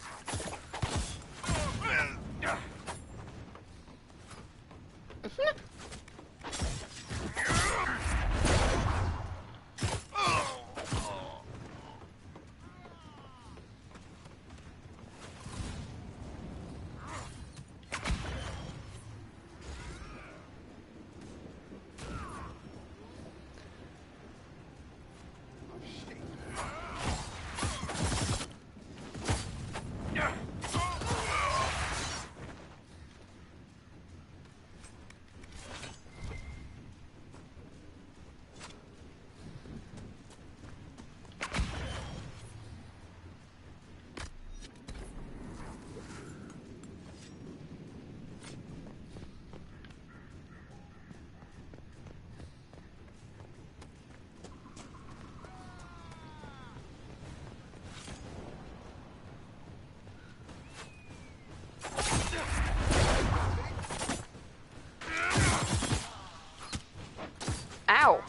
Ow!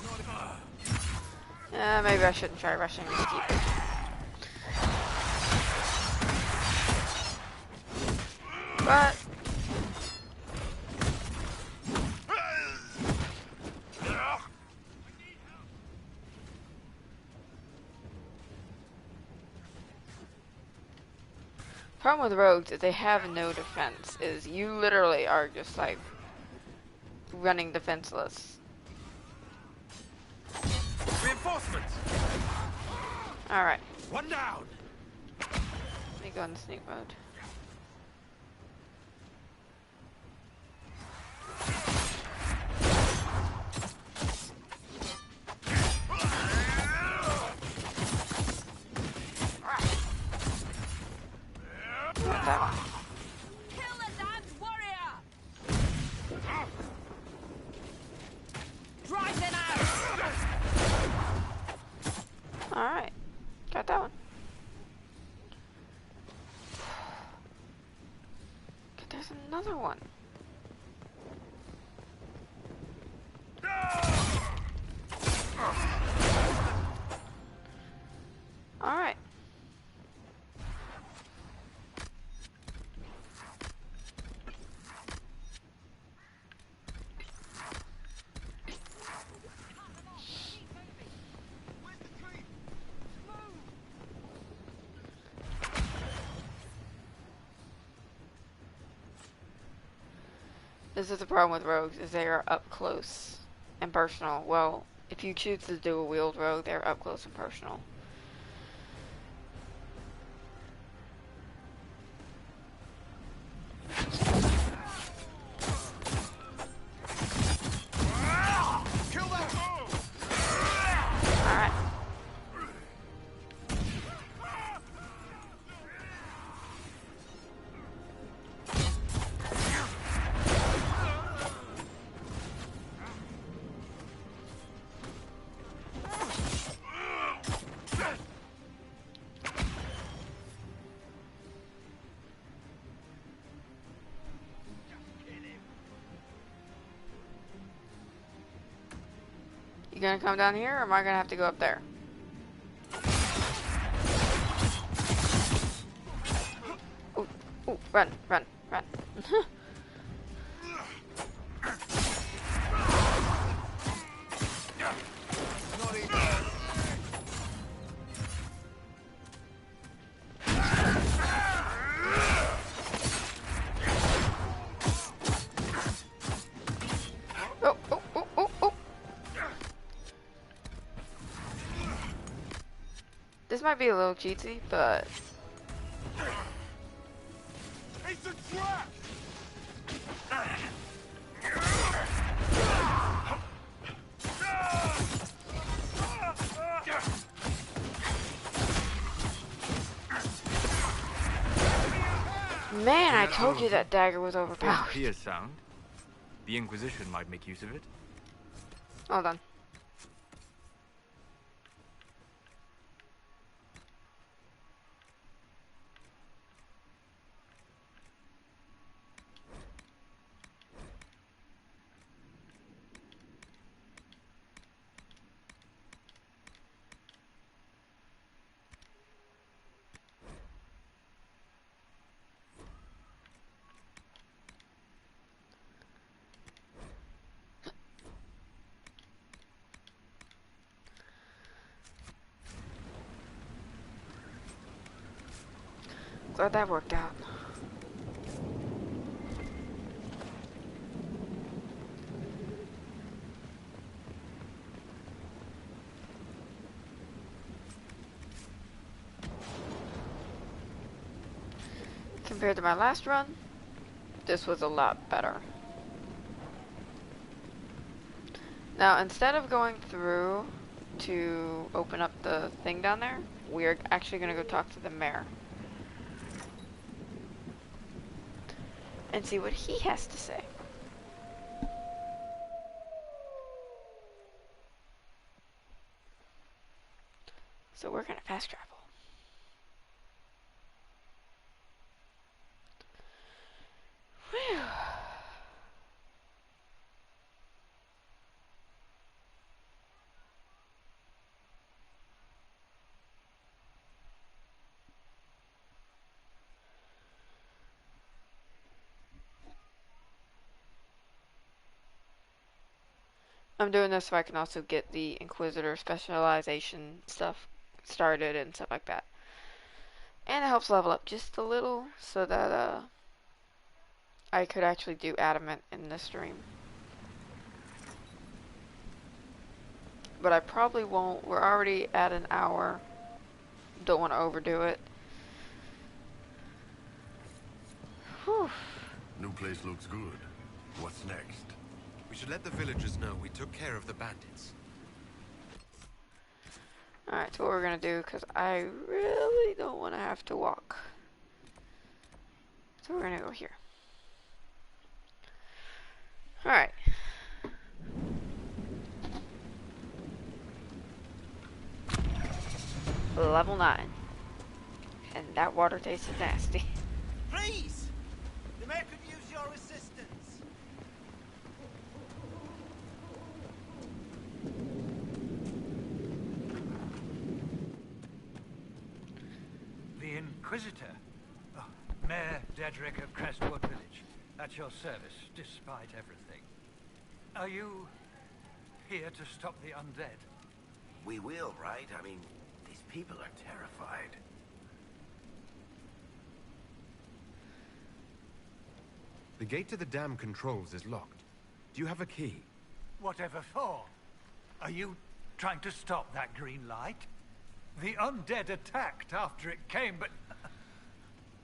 Maybe I shouldn't try rushing this keeper. But problem with rogues is they have no defense. Is you literally are just like running defenseless. Reinforcements! Alright. One down! Let me go in sneak mode. That one. Kill the damned warrior! Drive them out! Alright. Got that one. Okay, there's another one. Alright. This is the problem with rogues, is they are up close and personal. Well, if you choose to do a wield rogue, they're up close and personal. Alright. You gonna come down here, or am I gonna have to go up there? Ooh, ooh, run, run, run. Oh, oh, oh, oh, oh. This might be a little cheatsy, but It's a trap! man, I told you that dagger was overpowered. Appears sound. The Inquisition might make use of it. Hold on. Glad that worked out. Compared to my last run, this was a lot better. Now, instead of going through to open up the thing down there, we're actually going to go talk to the mayor and see what he has to say. So we're going to fast travel. Whew. I'm doing this so I can also get the Inquisitor specialization stuff started and stuff like that. And it helps level up just a little so that I could actually do Adamant in this stream. But I probably won't. We're already at an hour. Don't want to overdo it. Whew. New place looks good. What's next? We should let the villagers know we took care of the bandits. Alright, so what we're gonna do, because I really don't want to have to walk. So we're gonna go here. Alright. Level 9. And that water tastes nasty. Please! The mayor could use your assistance. The Inquisitor. Oh, Mayor Dedrick of Crestwood Village. At your service, despite everything. Are you here to stop the undead? We will, right? I mean, these people are terrified. The gate to the dam controls is locked. Do you have a key? Whatever for? Are you trying to stop that green light? The undead attacked after it came, but...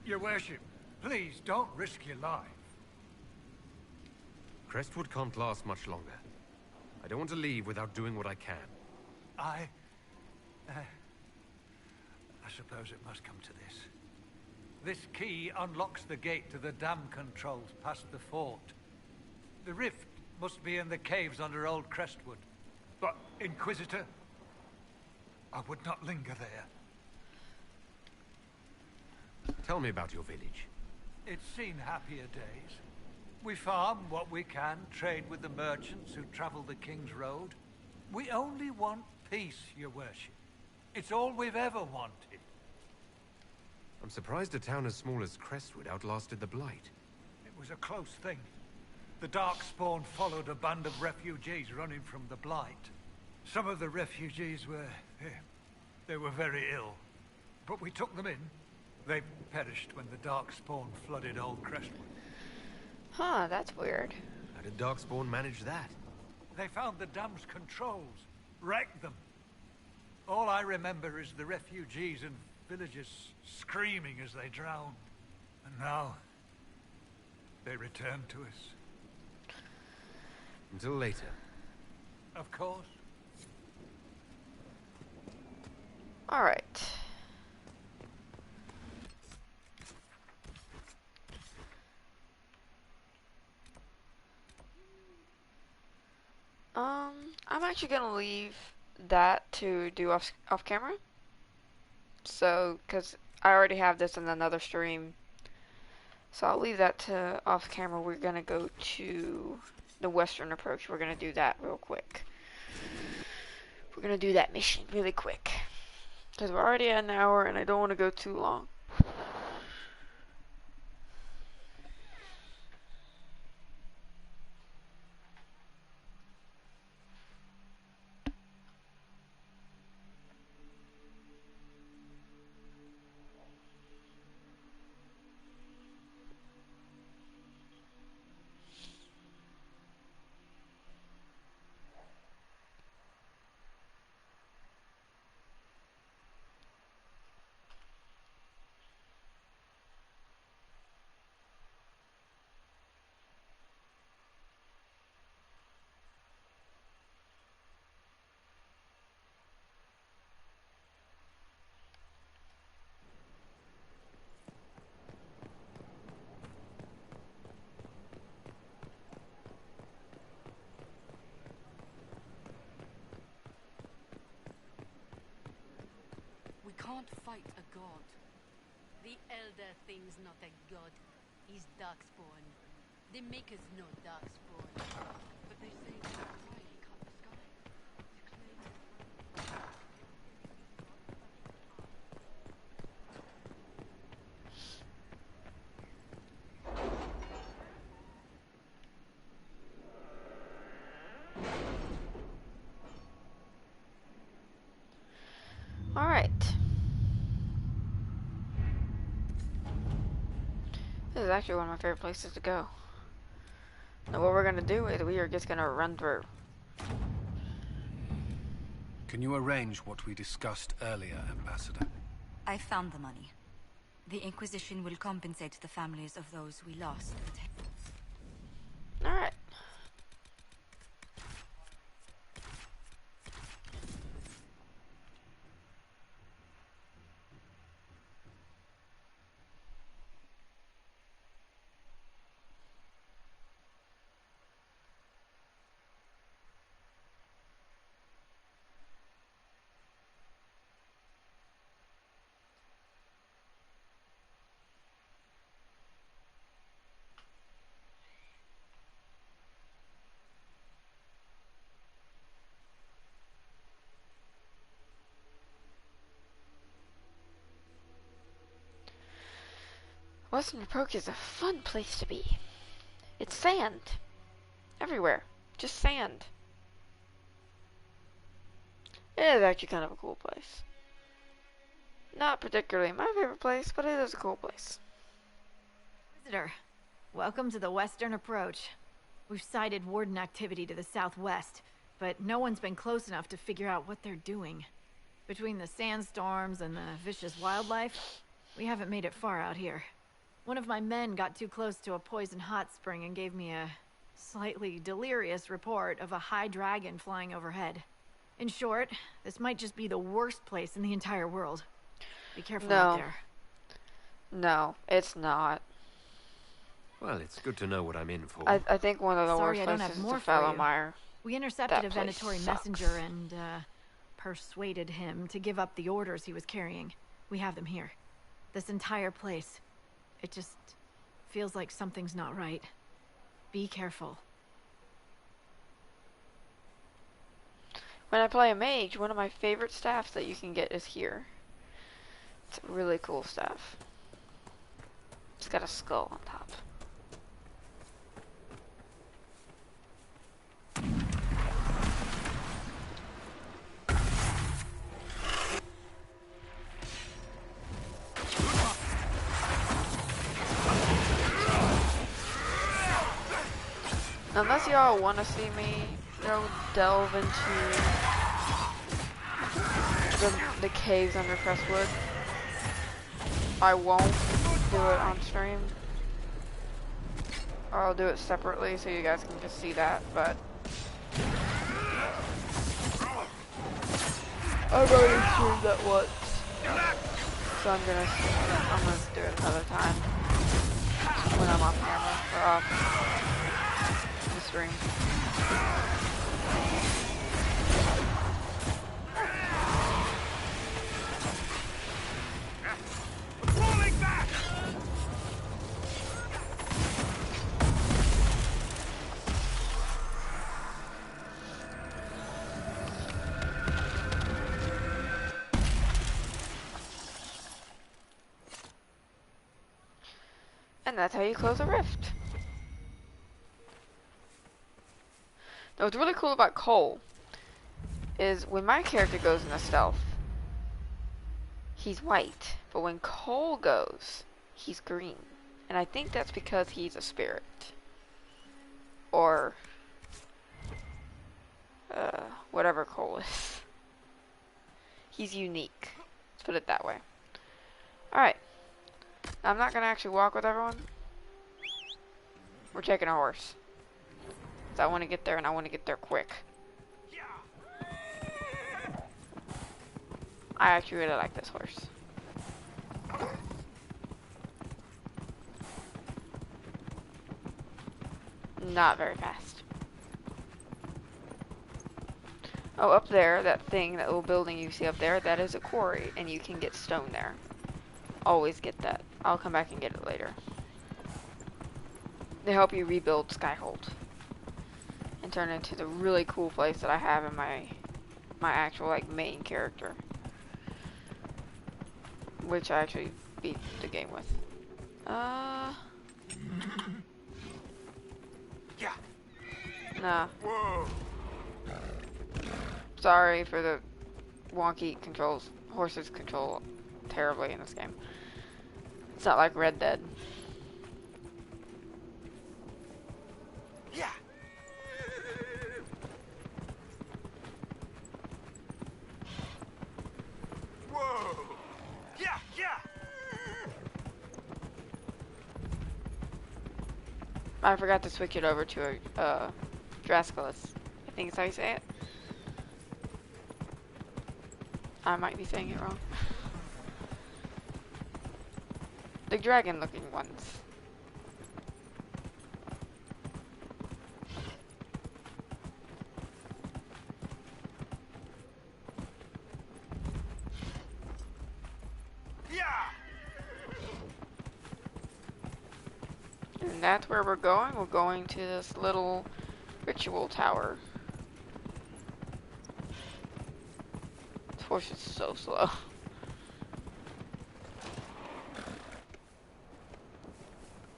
Your worship, please don't risk your life. Crestwood can't last much longer. I don't want to leave without doing what I can. I suppose it must come to this. This key unlocks the gate to the dam controls past the fort. The rift must be in the caves under Old Crestwood. But, Inquisitor, I would not linger there. Tell me about your village. It's seen happier days. We farm what we can, trade with the merchants who travel the King's Road. We only want peace, your worship. It's all we've ever wanted. I'm surprised a town as small as Crestwood outlasted the Blight. It was a close thing. The Darkspawn followed a band of refugees running from the Blight. Some of the refugees were... they were very ill. But we took them in. They perished when the Darkspawn flooded Old Crestwood. Huh, that's weird. How did Darkspawn manage that? They found the dam's controls, wrecked them. All I remember is the refugees and villagers screaming as they drowned. And now, they return to us. Until later. Of course. Alright. I'm actually gonna leave that to do off camera. So, because I already have this in another stream. So I'll leave that to off camera. We're gonna go to the western approach. We're gonna do that real quick. We're gonna do that mission really quick. Because we're already at an hour and I don't want to go too long. Can't fight a god. The elder thing's not a god. He's Darkspawn. They make us no Darkspawn. But they say that's why he cut the sky. is actually one of my favorite places to go. Now what we're gonna do is we are just gonna run through. Can you arrange what we discussed earlier, Ambassador? I found the money. The Inquisition will compensate the families of those we lost. Alright. Western Approach is a fun place to be. It's sand. Everywhere. Just sand. It is actually kind of a cool place. Not particularly my favorite place, but it is a cool place. Visitor, welcome to the Western Approach. We've sighted Warden activity to the southwest, but no one's been close enough to figure out what they're doing. Between the sandstorms and the vicious wildlife, we haven't made it far out here. One of my men got too close to a poison hot spring and gave me a slightly delirious report of a high dragon flying overhead. In short, this might just be the worst place in the entire world. Be careful out there. No, it's not. Well, it's good to know what I'm in for. I think one of the Sorry, worst I don't places have is more the for you. Fallowmire. We intercepted a That place Venatori sucks. messenger and persuaded him to give up the orders he was carrying. We have them here. This entire place. It just feels like something's not right. Be careful. When I play a mage, one of my favorite staffs that you can get is here. It's a really cool staff. It's got a skull on top. Unless y'all want to see me, delve into the caves under Crestwood, I won't do it on stream. Or I'll do it separately so you guys can just see that, but I've already streamed that once. So I'm gonna do it another time when I'm off camera or off the stream. Falling back! And that's how you close a rift. Now what's really cool about Cole is when my character goes into stealth, he's white. But when Cole goes, he's green. And I think that's because he's a spirit. Or whatever Cole is. He's unique. Let's put it that way. Alright. I'm not gonna actually walk with everyone. We're taking a horse. I want to get there and I want to get there quick. I actually really like this horse. Not very fast. Oh, up there, that thing, that little building you see up there, that is a quarry and you can get stone there. Always get that. I'll come back and get it later. They help you rebuild Skyhold and turn it into the really cool place that I have in my actual like main character, which I actually beat the game with. Yeah. Nah. Whoa. Sorry for the wonky controls. Horses control terribly in this game. It's not like Red Dead. I forgot to switch it over to a Drasculus. I think is how you say it. I might be saying it wrong. The dragon-looking ones. And that's where we're going. We're going to this little ritual tower. This horse is so slow.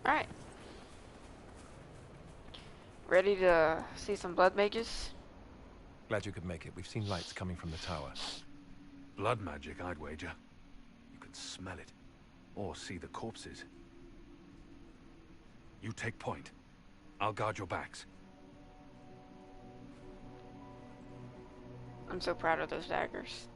Alright. Ready to see some blood mages? Glad you could make it. We've seen lights coming from the tower. Blood magic, I'd wager. You can smell it. Or see the corpses. You take point. I'll guard your backs. I'm so proud of those daggers.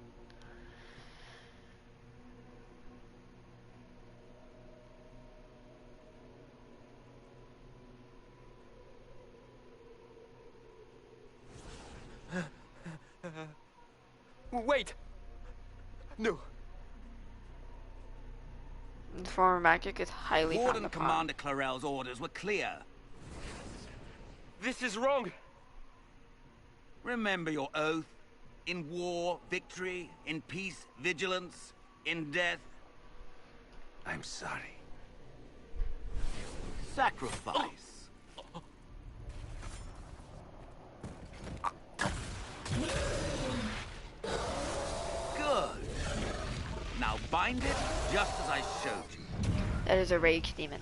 Wait! No. The form of magic is highly Warden frowned upon. Commander Clarel's orders were clear. This is wrong. Remember your oath. In war, victory. In peace, vigilance. In death, I'm sorry. sacrifice. Good. Now bind it just as I showed you. That is a rage demon.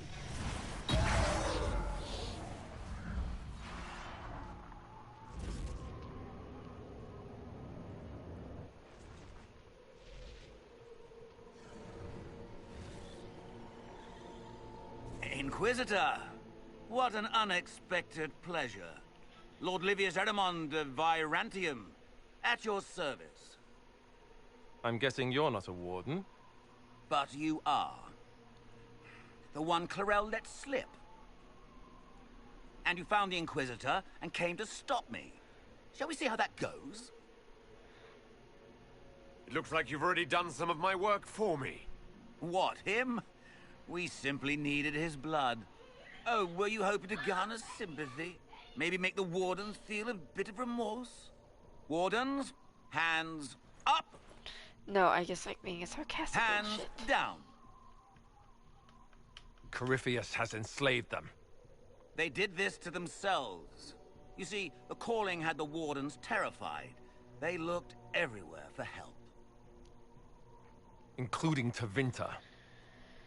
Inquisitor, what an unexpected pleasure. Lord Livius Adamant of Virantium, at your service. I'm guessing you're not a warden. But you are. The one Clarel let slip. And you found the Inquisitor and came to stop me. Shall we see how that goes? It looks like you've already done some of my work for me. What, him? We simply needed his blood. Oh, were you hoping to garner sympathy? Maybe make the Wardens feel a bit of remorse? Wardens, hands up! No, I just like being a sarcastic Hands bullshit. down. Corypheus has enslaved them. They did this to themselves. You see, the calling had the Wardens terrified. They looked everywhere for help. Including Tevinter.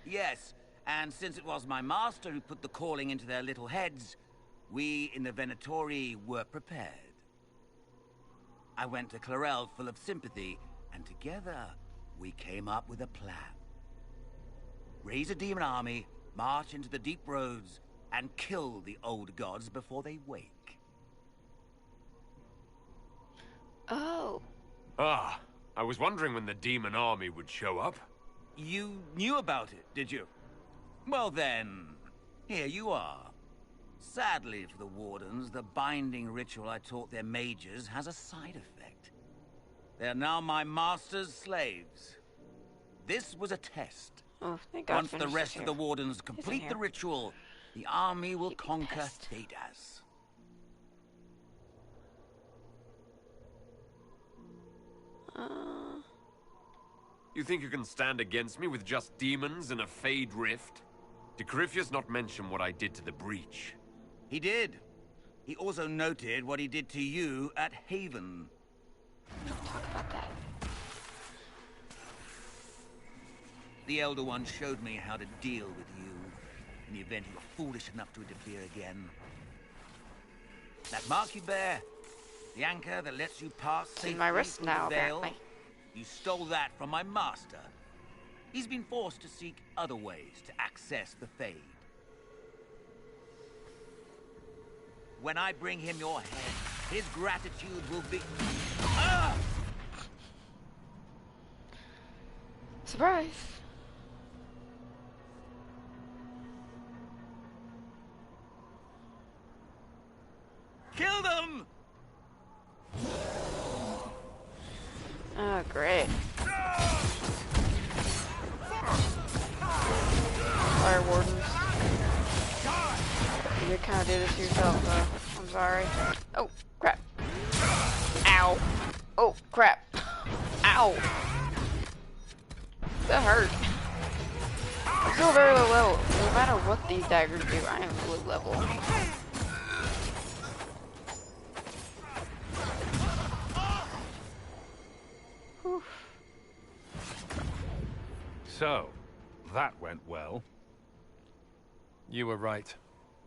Yes, and since it was my master who put the calling into their little heads, we in the Venatori were prepared. I went to Clarel full of sympathy, and together we came up with a plan. Raise a demon army, march into the deep roads, and kill the old gods before they wake. Oh. Ah, I was wondering when the demon army would show up. You knew about it, did you? Well then, here you are. Sadly for the Wardens, the binding ritual I taught their mages has a side effect. They are now my master's slaves. This was a test. Oh, thank God. Once the rest of the Wardens complete the ritual, the army will conquer Thedas. You think you can stand against me with just demons and a Fade Rift? Did Corypheus not mention what I did to the Breach? He did. He also noted what he did to you at Haven. Don't talk about that. The Elder One showed me how to deal with you in the event you were foolish enough to interfere again. That mark you bear, the anchor that lets you pass safely in my wrist through now, the veil, apparently. You stole that from my master. He's been forced to seek other ways to access the Fade. When I bring him your head, his gratitude will be... Ah! Surprise! Kill them! Oh, great. Fire wardens. You did kind of do this to yourself, though. I'm sorry. Oh, crap. Ow. Oh, crap. Ow. That hurt. I'm still very low level. No matter what these daggers do, I am low level. Whew. So, that went well. You were right.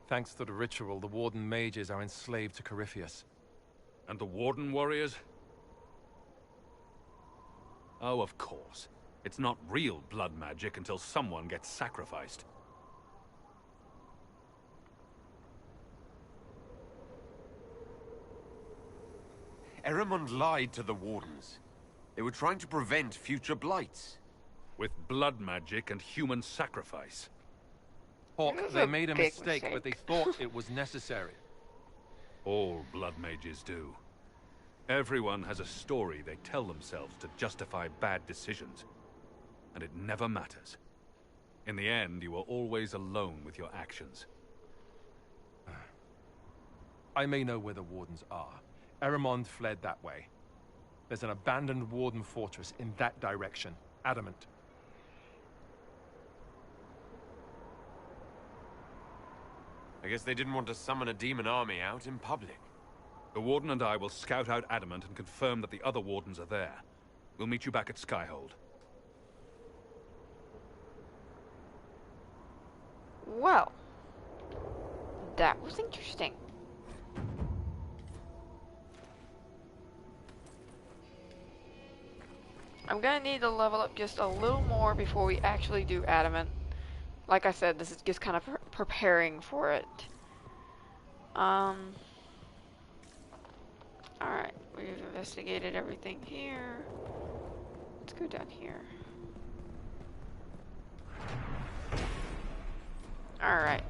Thanks to the ritual, the Warden mages are enslaved to Corypheus. And the Warden warriors? Oh, of course. It's not real blood magic until someone gets sacrificed. Eramond lied to the Wardens. They were trying to prevent future blights. With blood magic and human sacrifice. Hawk, they made a mistake, but they thought it was necessary. All blood mages do. Everyone has a story they tell themselves to justify bad decisions. And it never matters. In the end, you are always alone with your actions. I may know where the Wardens are. Eramond fled that way. There's an abandoned Warden fortress in that direction. Adamant. I guess they didn't want to summon a demon army out in public. The Warden and I will scout out Adamant and confirm that the other Wardens are there. We'll meet you back at Skyhold. Well, that was interesting. I'm gonna need to level up just a little more before we actually do Adamant. Like I said, this is just kind of preparing for it. Alright, we've investigated everything here. Let's go down here. Alright.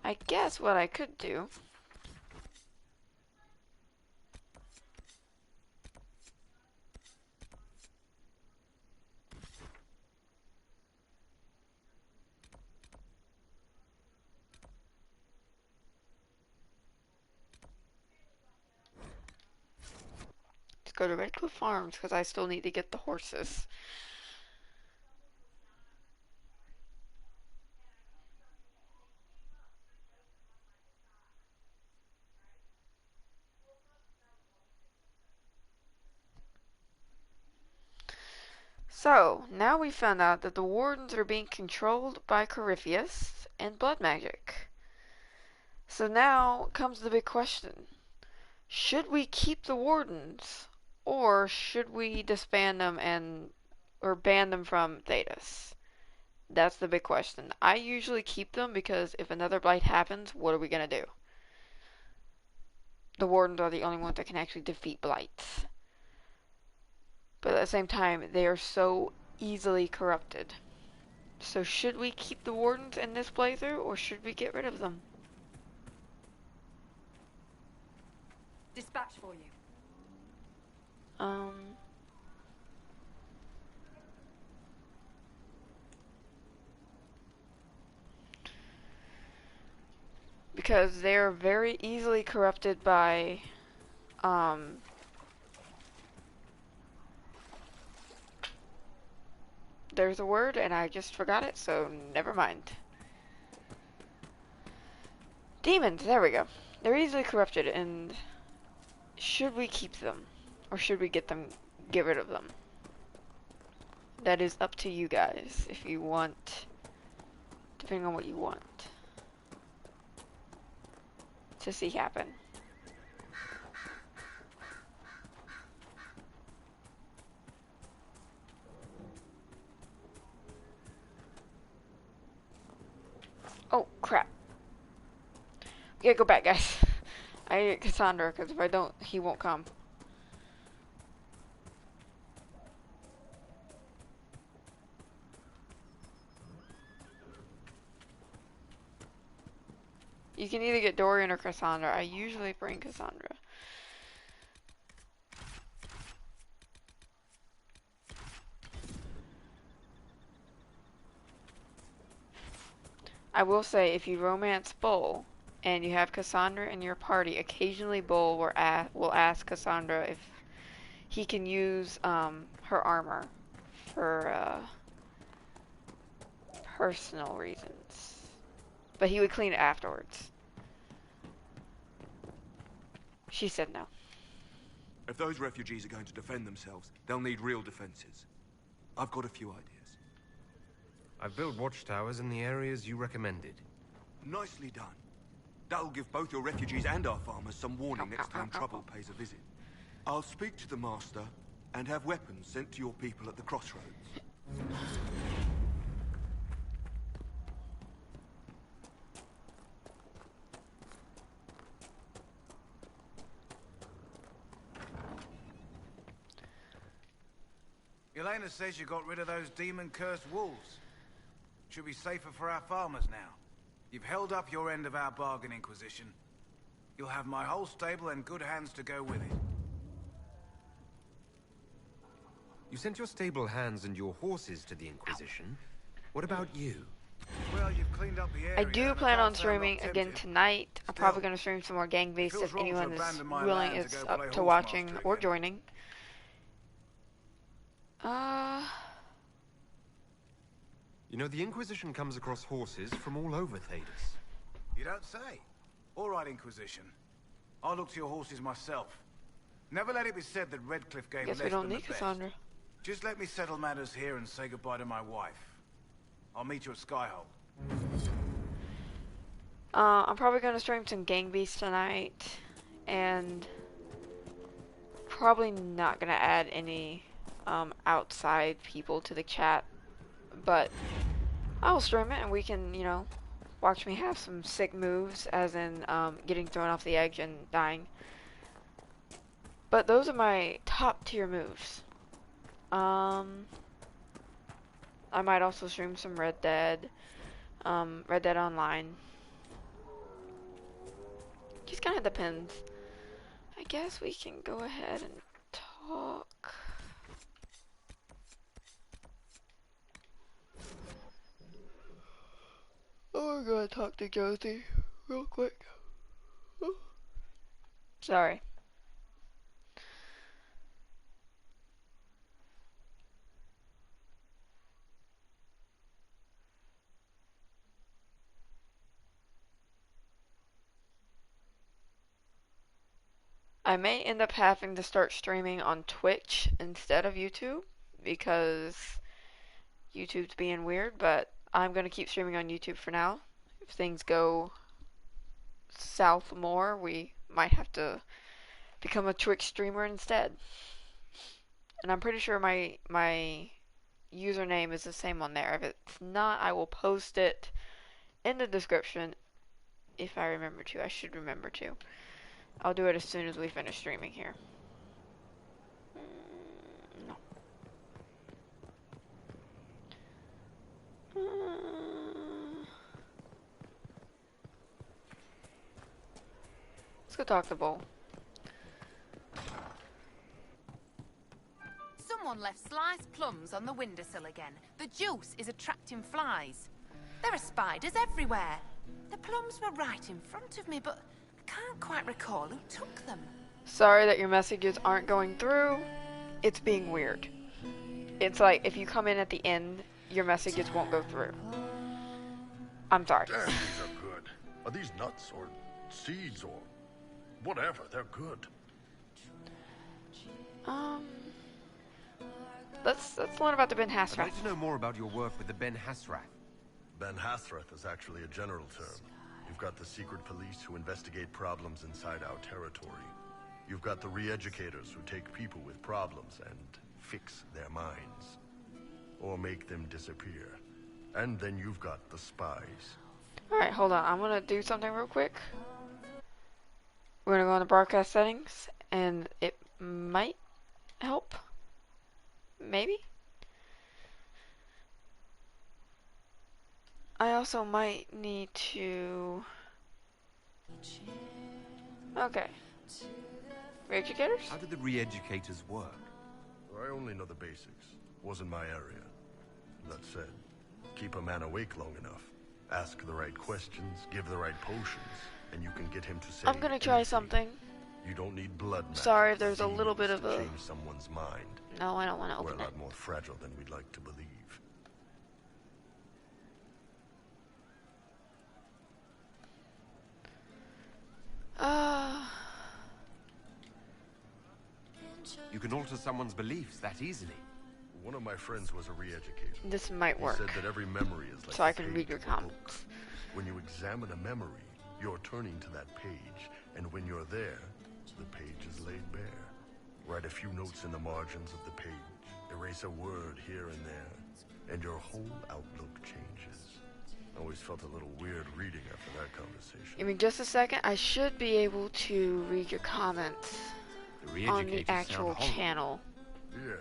I guess what I could do go to Redcliffe Farms because I still need to get the horses. So, now we found out that the Wardens are being controlled by Corypheus and blood magic. So now comes the big question. Should we keep the Wardens? Or should we disband them or ban them from Thedas? That's the big question. I usually keep them because if another blight happens, what are we going to do? The Wardens are the only ones that can actually defeat blights. But at the same time, they are so easily corrupted. So should we keep the Wardens in this playthrough, or should we get rid of them? Dispatch for you. Because they're very easily corrupted by, there's a word and I just forgot it, so never mind. Demons, there we go. They're easily corrupted, and should we keep them? Or should we get rid of them? That is up to you guys, if you want, depending on what you want to see happen. Oh, crap. We gotta go back, guys. I need Cassandra, because if I don't, he won't come. You can either get Dorian or Cassandra. I usually bring Cassandra. I will say, if you romance Bull and you have Cassandra in your party, occasionally Bull will ask Cassandra if he can use her armor for personal reasons. But he would clean it afterwards. She said no. If those refugees are going to defend themselves, they'll need real defenses. I've got a few ideas. I've built watchtowers in the areas you recommended. Nicely done. That'll give both your refugees and our farmers some warning next time trouble pays a visit. I'll speak to the Master and have weapons sent to your people at the crossroads. Elena says you got rid of those demon-cursed wolves. Should be safer for our farmers now. You've held up your end of our bargain, Inquisition. You'll have my whole stable and good hands to go with it. You sent your stable hands and your horses to the Inquisition. What about you? Well, you've cleaned up the area. I do plan on streaming again tonight. I'm probably going to stream some more Gang Beasts if anyone is willing, is up to watching or joining. You know, the Inquisition comes across horses from all over Thedas. You don't say. All right, Inquisition. I'll look to your horses myself. Never let it be said that Redcliffe gave Guess less we don't than the need best. Cassandra. Just let me settle matters here and say goodbye to my wife. I'll meet you at Skyhold. I'm probably going to stream some Gang Beasts tonight, and probably not going to add any outside people to the chat, but I'll stream it and we can, you know, watch me have some sick moves, as in getting thrown off the edge and dying. But those are my top tier moves. I might also stream some Red Dead Online. Just kind of depends. I guess we can go ahead and talk. Oh, we're gonna talk to Josie real quick. Sorry. I may end up having to start streaming on Twitch instead of YouTube because YouTube's being weird, but I'm going to keep streaming on YouTube for now. If things go south more, we might have to become a Twitch streamer instead. And I'm pretty sure my username is the same on there. If it's not, I will post it in the description if I remember to. I should remember to. I'll do it as soon as we finish streaming here. No. Let's go talk to Bull. Someone left sliced plums on the windowsill again. The juice is attracting flies. There are spiders everywhere. The plums were right in front of me, but I can't quite recall who took them. Sorry that your messages aren't going through. It's being weird. It's like if you come in at the end, your messages won't go through. I'm sorry. Damn, these are good. Are these nuts or seeds or whatever? They're good. Let's learn about the Ben I'd Hasrath. like to know more about your work with the Ben Hasrath. Ben Hasrath is actually a general term. You've got the secret police who investigate problems inside our territory. You've got the re-educators who take people with problems and fix their minds. Or make them disappear. And then you've got the spies. Alright, hold on. I'm gonna do something real quick. We're gonna go on the broadcast settings, and it might help. Maybe? I also might need to Okay. Re-educators? How did the re-educators work? I only know the basics. Wasn't my area. That said, keep a man awake long enough. Ask the right questions, give the right potions, and you can get him to say I'm gonna try something. You don't need blood magic. Sorry if there's a little bit of a... change someone's mind. No, I don't want to We're open a it. lot more fragile than we'd like to believe. You can alter someone's beliefs that easily. One of my friends was a re-educator. This might work. He said that every memory is like so I a can page read your of a book. comments. When you examine a memory, you're turning to that page, and when you're there, the page is laid bare. Write a few notes in the margins of the page, erase a word here and there, and your whole outlook changes. I always felt a little weird reading after that conversation. Give me just a second. I should be able to read your comments on the actual channel. Yeah,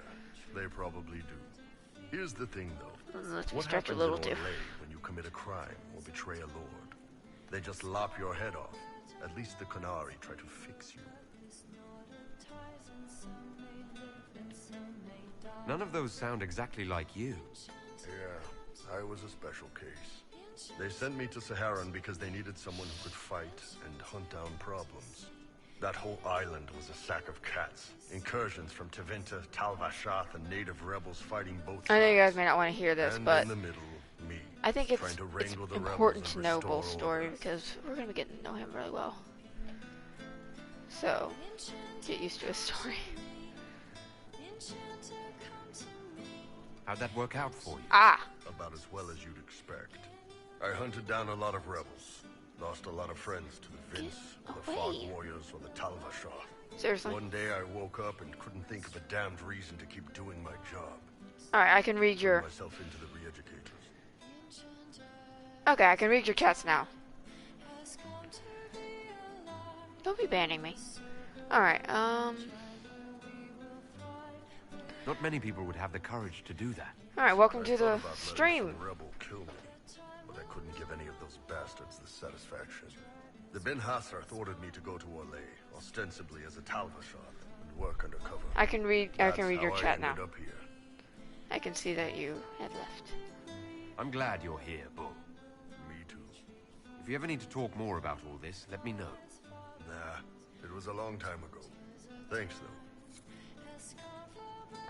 they probably do. Here's the thing, though. Let's What stretch a happens little in too. Orlais when you commit a crime or betray a lord? They just lop your head off. At least the Qunari try to fix you. None of those sound exactly like you. Yeah, I was a special case. They sent me to Saharan because they needed someone who could fight and hunt down problems. That whole island was a sack of cats. Incursions from Tevinter, Tal Vashath, and native rebels fighting both sides. I know you guys may not want to hear this, and but in the middle, me, I think it's trying to wrangle the important rebels to and know restore Bull's story order. because we're going to be getting to know him really well. So, get used to his story. How'd that work out for you? Ah! About as well as you'd expect. I hunted down a lot of rebels. Lost a lot of friends to the Vince, the Fog Warriors, or the Tal Vashath. Seriously? One day I woke up and couldn't think of a damned reason to keep doing my job. Alright, I can read your... Turned myself into the re-educators. Okay, I can read your chats now. Don't be banning me. Alright, Not many people would have the courage to do that. Alright, welcome I to thought the about letting stream. some rebel kill me, but I couldn't give any of those bastards the satisfaction. The Ben Hassarth ordered me to go to Orlais, ostensibly as a Tal Vashath, and work undercover. I can read your That's chat how I now. ended up here. I can see that you had left. I'm glad you're here, Bull. Me too. If you ever need to talk more about all this, let me know. Nah, it was a long time ago. Thanks, though.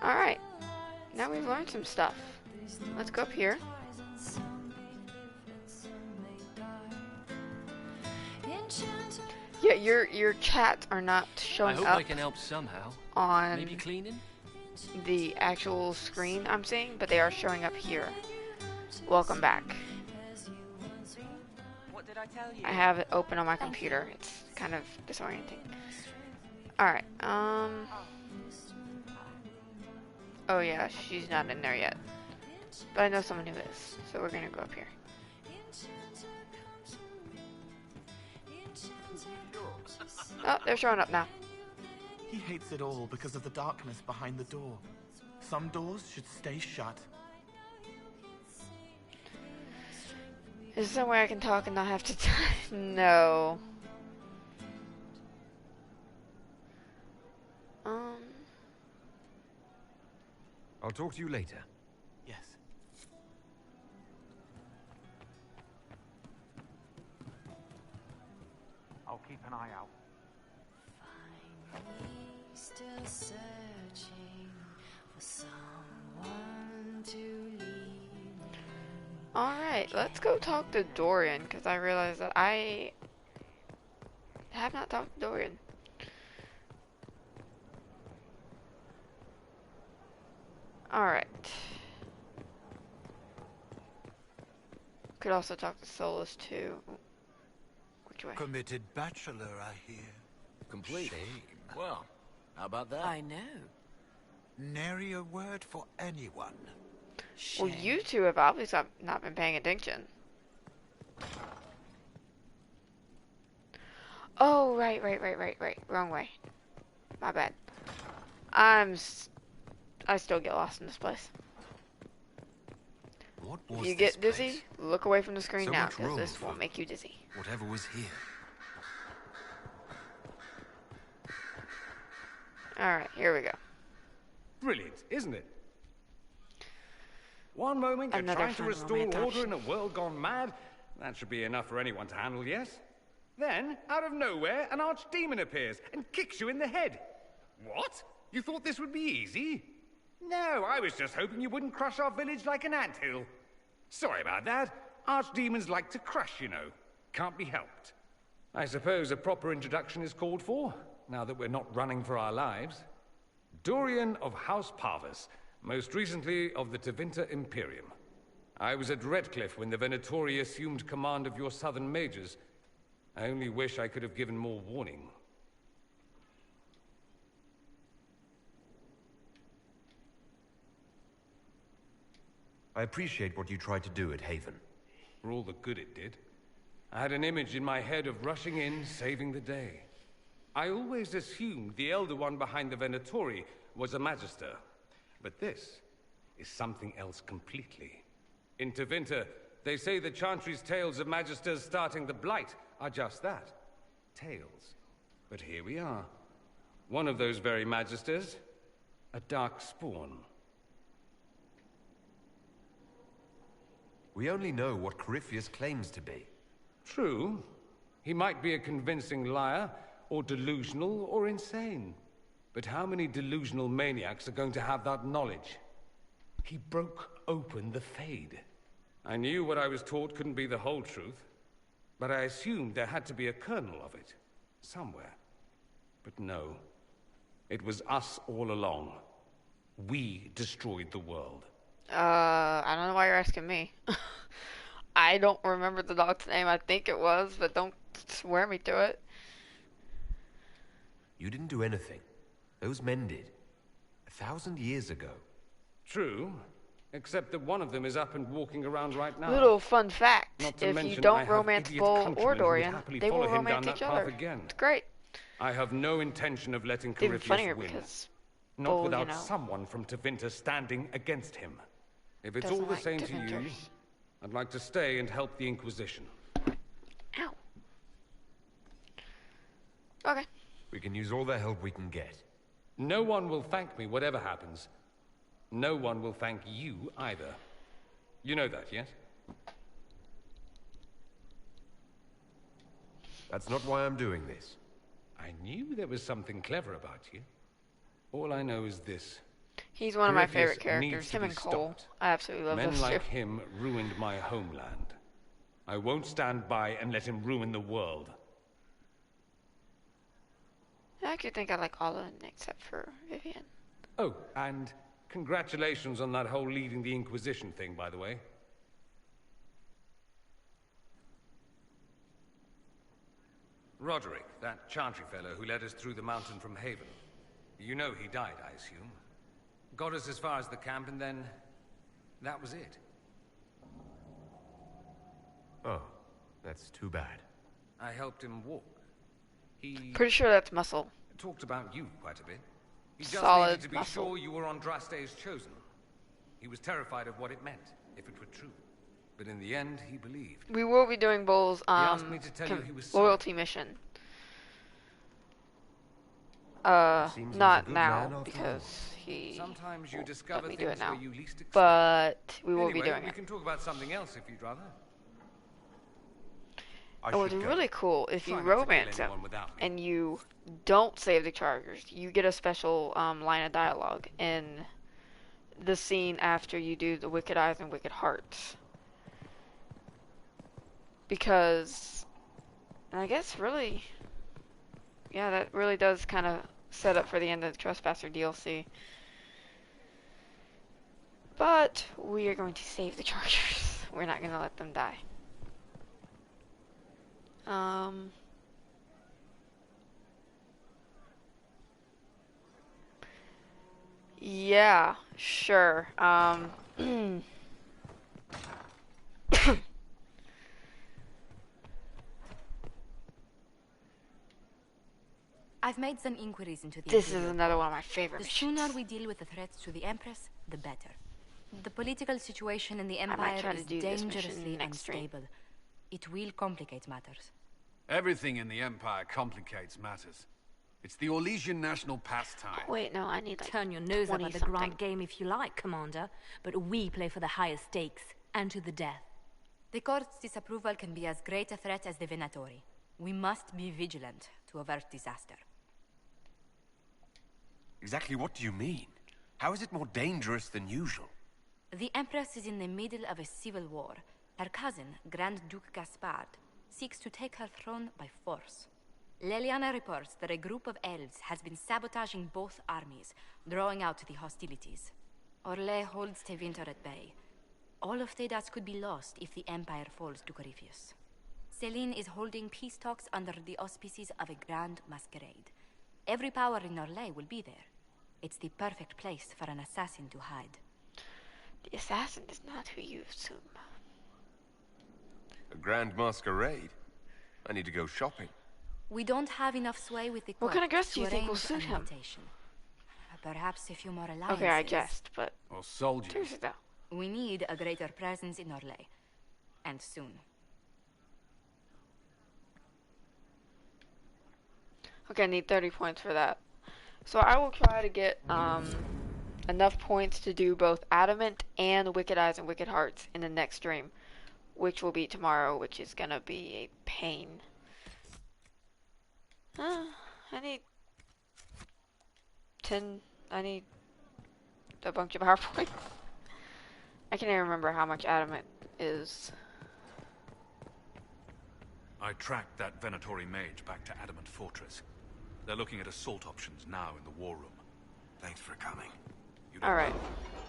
Alright, now we've learned some stuff. Let's go up here. Yeah, your chats are not I showing hope up I can help somehow. on Maybe cleaning? the actual screen I'm seeing, but they are showing up here. Welcome back. What did I tell you? I have it open on my computer. It's kind of disorienting. Alright, oh yeah, she's not in there yet. But I know someone who is, so we're gonna go up here. Oh, they're showing up now. He hates it all because of the darkness behind the door. Some doors should stay shut. Is there some way I can talk and not have to No. I'll talk to you later. Yes. I'll keep an eye out. Still searching for someone to lead. Alright, let's go talk to Dorian, because I realized that I have not talked to Dorian. Alright. Could also talk to Solus too. Which way? Committed bachelor, I hear. Complete. Well, how about that? I know. Nary a word for anyone. Well, you two have obviously not been paying attention. Oh, right. Wrong way. My bad. I still get lost in this place. What If you get dizzy, look away from the screen So now, much because room this for won't make you dizzy. whatever was here. Alright, here we go. Brilliant, isn't it? One moment you're Another trying to fun restore romance order option. in a world gone mad. That should be enough for anyone to handle, yes? Then, out of nowhere, an archdemon appears and kicks you in the head. What? You thought this would be easy? No, I was just hoping you wouldn't crush our village like an anthill. Sorry about that. Archdemons like to crush, you know. Can't be helped. I suppose a proper introduction is called for, now that we're not running for our lives. Dorian of House Parvus, most recently of the Tevinter Imperium. I was at Redcliffe when the Venatori assumed command of your southern mages. I only wish I could have given more warning. I appreciate what you tried to do at Haven. For all the good it did. I had an image in my head of rushing in, saving the day. I always assumed the Elder One behind the Venatori was a Magister. But this is something else completely. In Tevinter, they say the Chantry's tales of Magisters starting the Blight are just that. Tales. But here we are. One of those very Magisters, a dark spawn. We only know what Corypheus claims to be. True. He might be a convincing liar, or delusional, or insane. But how many delusional maniacs are going to have that knowledge? He broke open the Fade. I knew what I was taught couldn't be the whole truth, but I assumed there had to be a kernel of it, somewhere. But no. It was us all along. We destroyed the world. I don't know why you're asking me. I don't remember the dog's name. I think it was, but don't swear me to it. You didn't do anything. Those men did. 1,000 years ago. True. Except that one of them is up and walking around right now. Little fun fact. Not to If mention you I don't have romance idiot Bull countrymen or who would Dorian, happily they will follow him romance down each that other. path again. It's great. I have no intention of letting It's even Corypheus funnier win. because Not Bull, without you know, someone from Tevinter standing against him. If it's doesn't all the like same to you, Tevinters. I'd like to stay and help the Inquisition. Ow. Okay. We can use all the help we can get. No one will thank me, whatever happens. No one will thank you either. You know that, yes? That's not why I'm doing this. I knew there was something clever about you. All I know is this. He's one of my Corypheus favorite characters. needs to Him be and Cole. stopped. I absolutely love Men those like two. him ruined my homeland. I won't stand by and let him ruin the world. I actually think I like all of them except for Vivian. Oh, and congratulations on that whole leading the Inquisition thing, by the way. Roderick, that Chantry fellow who led us through the mountain from Haven. You know he died, I assume. Got us as far as the camp, and then that was it. Oh, that's too bad. I helped him walk. He Pretty sure that's muscle. talked about you quite a bit. He just Solid needed to be muscle. sure you were Andraste's chosen. He was terrified of what it meant, if it were true. But in the end, he believed. We will be doing Bull's asked me to tell you he was sorry. loyalty mission. Seems he was a Not good now man after because he Sometimes you won't discover let me do it things now. where you least expect. But we will Anyway, be doing we it. can talk about something else if you'd rather. It was really cool if you Try not to kill romance him anyone without me. and you don't save the Chargers. You get a special line of dialogue in the scene after you do the Wicked Eyes and Wicked Hearts. Because, and I guess really, yeah, that really does kind of set up for the end of the Trespasser DLC. But we are going to save the Chargers. We're not going to let them die. Yeah, sure. I've made some inquiries into the This is Imperial another Court. one of my favorite The missions. sooner we deal with the threats to the Empress, the better. The political situation in the might Empire try to is do this mission dangerously next stream. unstable. It will complicate matters. Everything in the Empire complicates matters. It's the Orlesian national pastime. Wait, no, I need like Turn your nose up 20 at the something. grand game if you like, Commander, but we play for the higher stakes, and to the death. The court's disapproval can be as great a threat as the Venatori. We must be vigilant to avert disaster. Exactly what do you mean? How is it more dangerous than usual? The Empress is in the middle of a civil war. Her cousin, Grand Duke Gaspard, seeks to take her throne by force. Leliana reports that a group of elves has been sabotaging both armies, drawing out the hostilities. Orlais holds Tevinter at bay. All of Thedas could be lost if the Empire falls to Corypheus. Celine is holding peace talks under the auspices of a grand masquerade. Every power in Orlais will be there. It's the perfect place for an assassin to hide. The assassin is not who you assume. A grand masquerade? I need to go shopping. We don't have enough sway with the What court kind of dress do you to think will arrange suit an him? invitation. Perhaps a few more alliances. Okay, I guessed, but... Or soldiers. Seriously though. We need a greater presence in Orlais. And soon. Okay, I need 30 points for that. So I will try to get enough points to do both Adamant and Wicked Eyes and Wicked Hearts in the next stream, which will be tomorrow, which is gonna be a pain. I need a bunch of PowerPoints. I can't even remember how much Adamant is. I tracked that Venatori mage back to Adamant Fortress. They're looking at assault options now in the war room. Thanks for coming. Alright,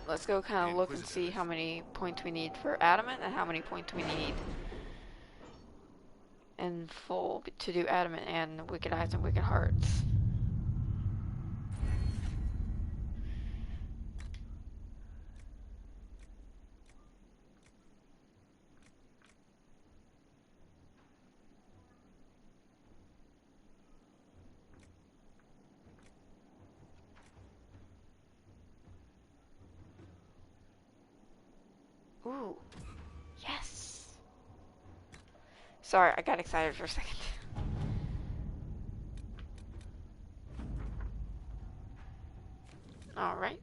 let's go kind of look and see how many points we need for Adamant and how many points we need in full to do Adamant and Wicked Eyes and Wicked Hearts. Ooh, yes. Sorry, I got excited for a second. All right.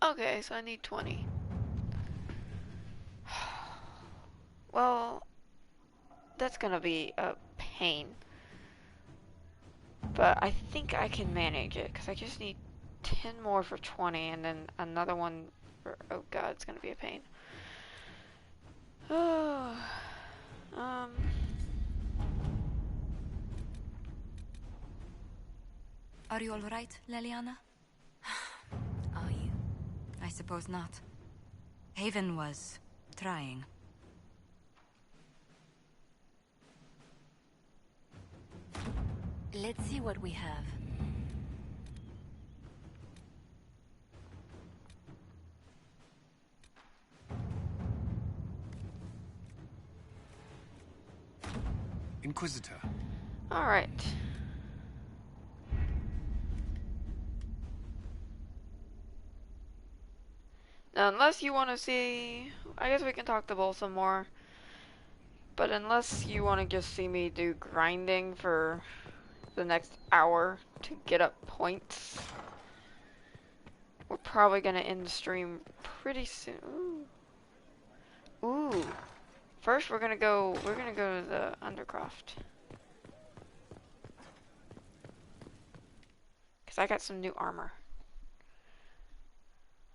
Okay, so I need 20. Well, that's gonna be a pain. But I think I can manage it, because I just need 10 more for 20, and then another one for, oh god, it's gonna be a pain. Oh, Are you alright, Leliana? Are you? I suppose not. Haven was trying. Let's see what we have. Inquisitor. alright. Now, unless you want to see, I guess we can talk to Bull some more. But unless you want to just see me do grinding for the next hour to get up points, we're probably gonna end the stream pretty soon. Ooh. Ooh. First, we're gonna go to the Undercroft, cause I got some new armor,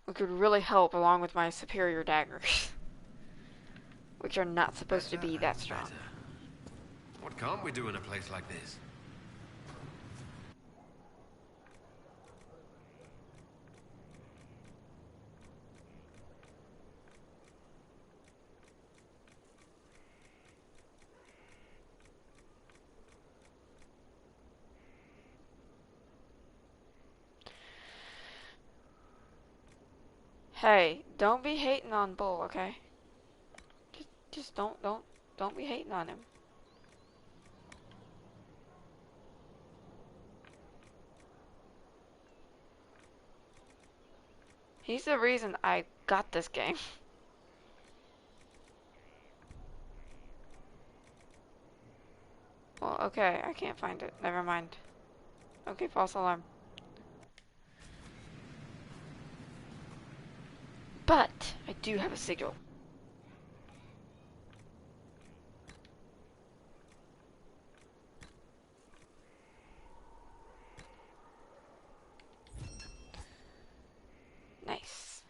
which would really help along with my superior daggers, which are not supposed to be that strong. What can't we do in a place like this? Hey, don't be hating on Bull, okay? Just don't be hating on him. He's the reason I got this game. Well, okay, I can't find it. Never mind. Okay, false alarm. But I do have a signal. Nice.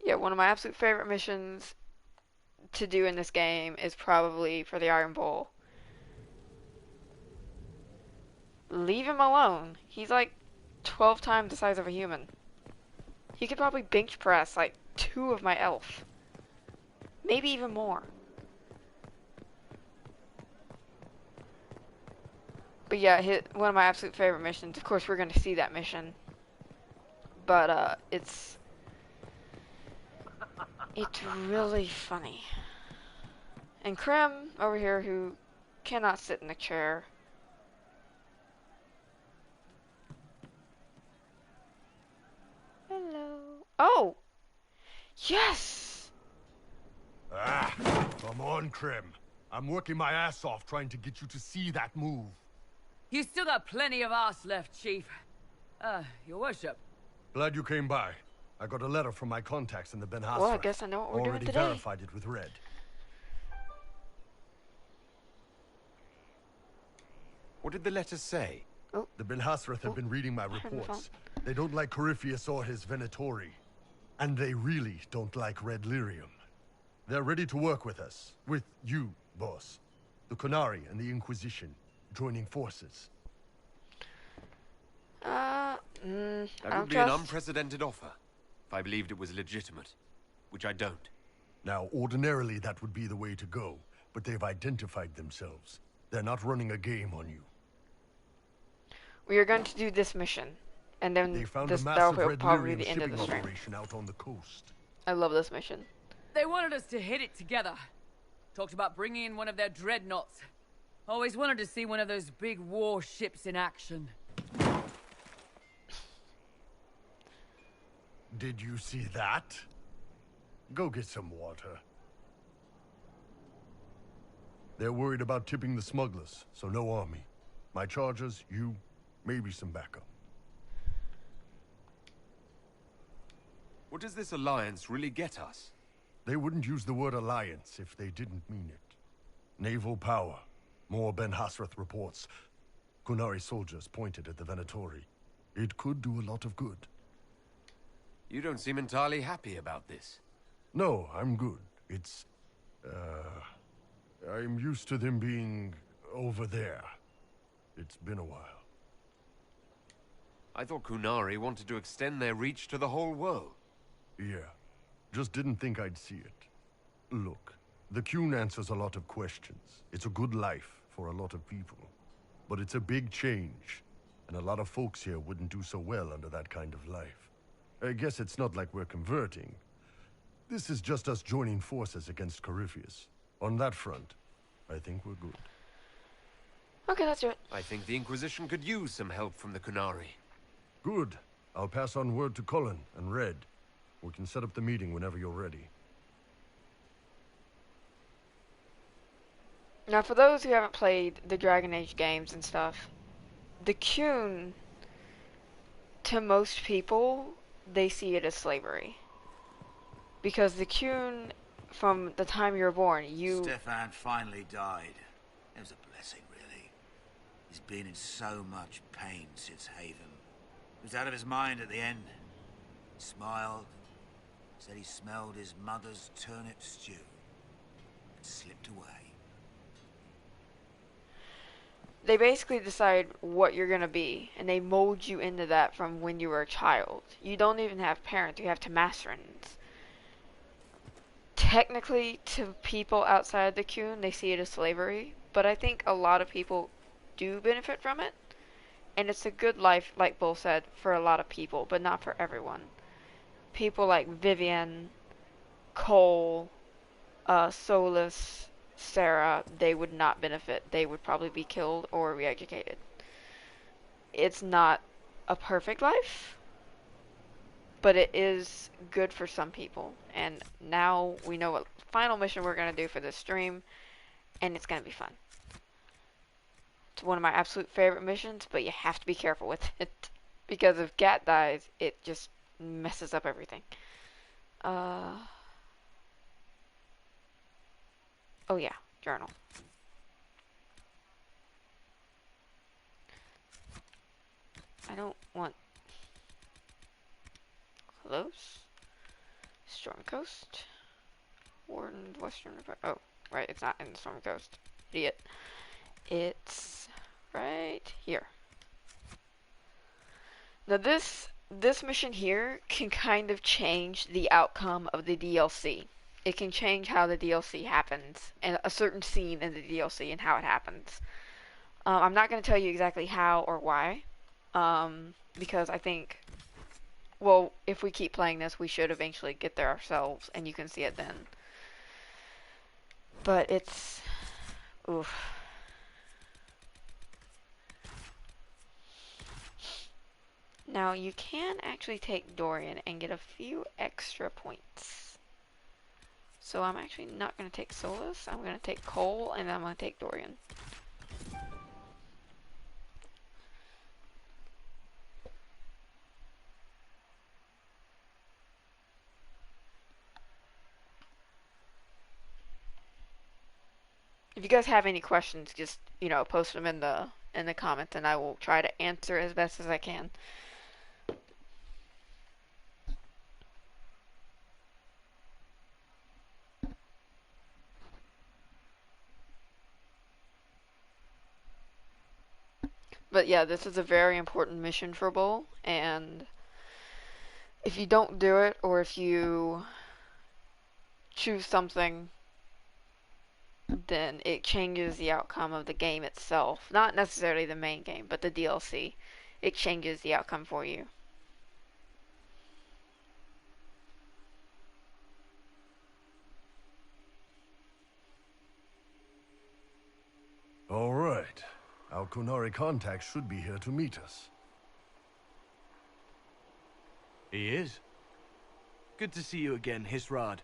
Yeah, one of my absolute favorite missions to do in this game is probably for the Iron Bull. Leave him alone. He's like 12 times the size of a human. He could probably bench press like 2 of my elf. Maybe even more. But yeah, one of my absolute favorite missions. Of course, we're going to see that mission. But it's really funny. And Krim over here, who cannot sit in a chair. Hello. Oh! Yes! Ah, come on, Krim. I'm working my ass off trying to get you to see that move. You still got plenty of arse left, Chief. Your worship. Glad you came by. I got a letter from my contacts in the Ben Hasra. Well, I guess I know what we're doing today. Already verified it with Red. What did the letter say? Oh. The Ben Hasrath have been reading my reports. They don't like Corypheus or his Venatori. And they really don't like Red Lyrium. They're ready to work with us. With you, boss. The Qunari and the Inquisition joining forces. That would be an unprecedented offer, if I believed it was legitimate, which I don't. Now, ordinarily that would be the way to go, but they've identified themselves. They're not running a game on you. We are going to do this mission, and then that'll probably be the end of the stream. Out on the coast. I love this mission. They wanted us to hit it together. Talked about bringing in one of their dreadnoughts. Always wanted to see one of those big warships in action. Did you see that? Go get some water. They're worried about tipping the smugglers, so no army. My chargers, you, maybe some backup. What does this alliance really get us? They wouldn't use the word alliance if they didn't mean it. Naval power. More Ben Hasrath reports. Qunari soldiers pointed at the Venatori. It could do a lot of good. You don't seem entirely happy about this. No, I'm good. It's... I'm used to them being over there. It's been a while. I thought Qunari wanted to extend their reach to the whole world. Yeah. Just didn't think I'd see it. Look, the Qun answers a lot of questions. It's a good life for a lot of people. But it's a big change, and a lot of folks here wouldn't do so well under that kind of life. I guess it's not like we're converting. This is just us joining forces against Corypheus. On that front, I think we're good. Okay, let's do it. I think the Inquisition could use some help from the Qunari. Good. I'll pass on word to Cullen and Red. We can set up the meeting whenever you're ready. Now, for those who haven't played the Dragon Age games and stuff, the Qun, to most people, they see it as slavery. Because the Qun, from the time you were born, Stefan finally died. It was a blessing, really. He's been in so much pain since Haven. He was out of his mind at the end. He smiled, said he smelled his mother's turnip stew, and slipped away. They basically decide what you're gonna be, and they mold you into that from when you were a child. You don't even have parents, you have Tamacerans. Technically, to people outside the Qun, they see it as slavery, but I think a lot of people do benefit from it. And it's a good life, like Bull said, for a lot of people, but not for everyone. People like Vivian, Cole, Solus, Sarah, they would not benefit. They would probably be killed or re-educated. It's not a perfect life, but it is good for some people. And now we know what final mission we're going to do for this stream, and it's going to be fun. It's one of my absolute favorite missions, but you have to be careful with it. Because if Gat dies, it just messes up everything. Oh yeah, journal. I don't want close. Storm Coast. Warden, Western. Oh, right, it's not in the Storm Coast. Idiot. It's right here. Now this mission here can kind of change the outcome of the DLC. It can change how the DLC happens, and a certain scene in the DLC and how it happens. I'm not going to tell you exactly how or why, because I think, well, if we keep playing this, we should eventually get there ourselves, and you can see it then. But it's, oof. Now, you can actually take Dorian and get a few extra points. So I'm actually not going to take Solus. I'm going to take Cole, and I'm going to take Dorian. If you guys have any questions, just, you know, post them in the comments, and I will try to answer as best as I can. But yeah, this is a very important mission for Bull, and if you don't do it, or if you choose something, then it changes the outcome of the game itself. Not necessarily the main game, but the DLC. It changes the outcome for you. All right. Our Kunari contact should be here to meet us. He is. Good to see you again, Hisrad.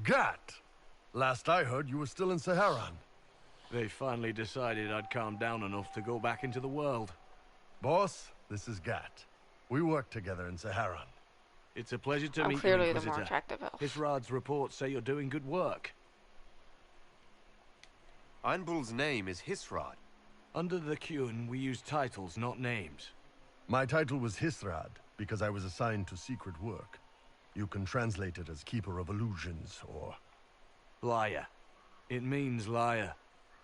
Gat! Last I heard, you were still in Saharan. They finally decided I'd calmed down enough to go back into the world. Boss, this is Gat. We work together in Saharan. It's a pleasure to I'm meet you, clearly the Inquisitor. more attractive elf. Hisrad's reports say you're doing good work. Einbull's name is Hisrad. Under the Kyun, we use titles, not names. My title was Hisrad, because I was assigned to secret work. You can translate it as Keeper of Illusions, or... Liar. It means liar.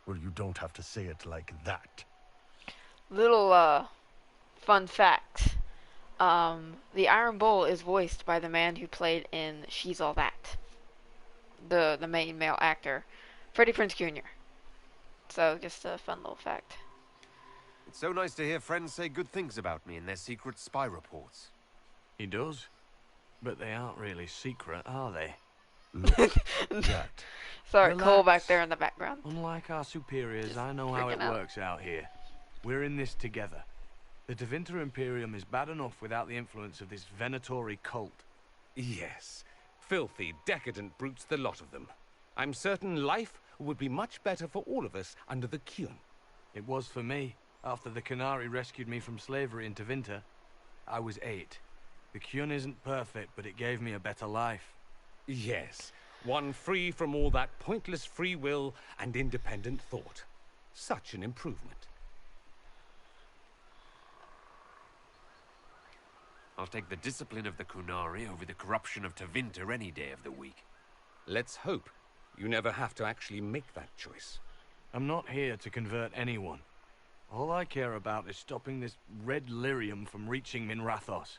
Well, you don't have to say it like that. Little, fun fact. The Iron Bull is voiced by the man who played in She's All That. The main male actor. Freddie Prinze Jr. So, just a fun little fact. It's so nice to hear friends say good things about me in their secret spy reports. He does. But they aren't really secret, are they? Sorry, Relax. Cole back there in the background. Unlike our superiors, Just I know how it freaking out. works out here. We're in this together. The Tevinter Imperium is bad enough without the influence of this Venatori cult. Yes. Filthy, decadent brutes, the lot of them. I'm certain life would be much better for all of us under the Kyun. It was for me. After the Canary rescued me from slavery in Tevinter, I was 8. The Kyun isn't perfect, but it gave me a better life. Yes. One free from all that pointless free will and independent thought. Such an improvement. I'll take the discipline of the Kunari over the corruption of Tevinter any day of the week. Let's hope you never have to actually make that choice. I'm not here to convert anyone. All I care about is stopping this red lyrium from reaching Minrathos.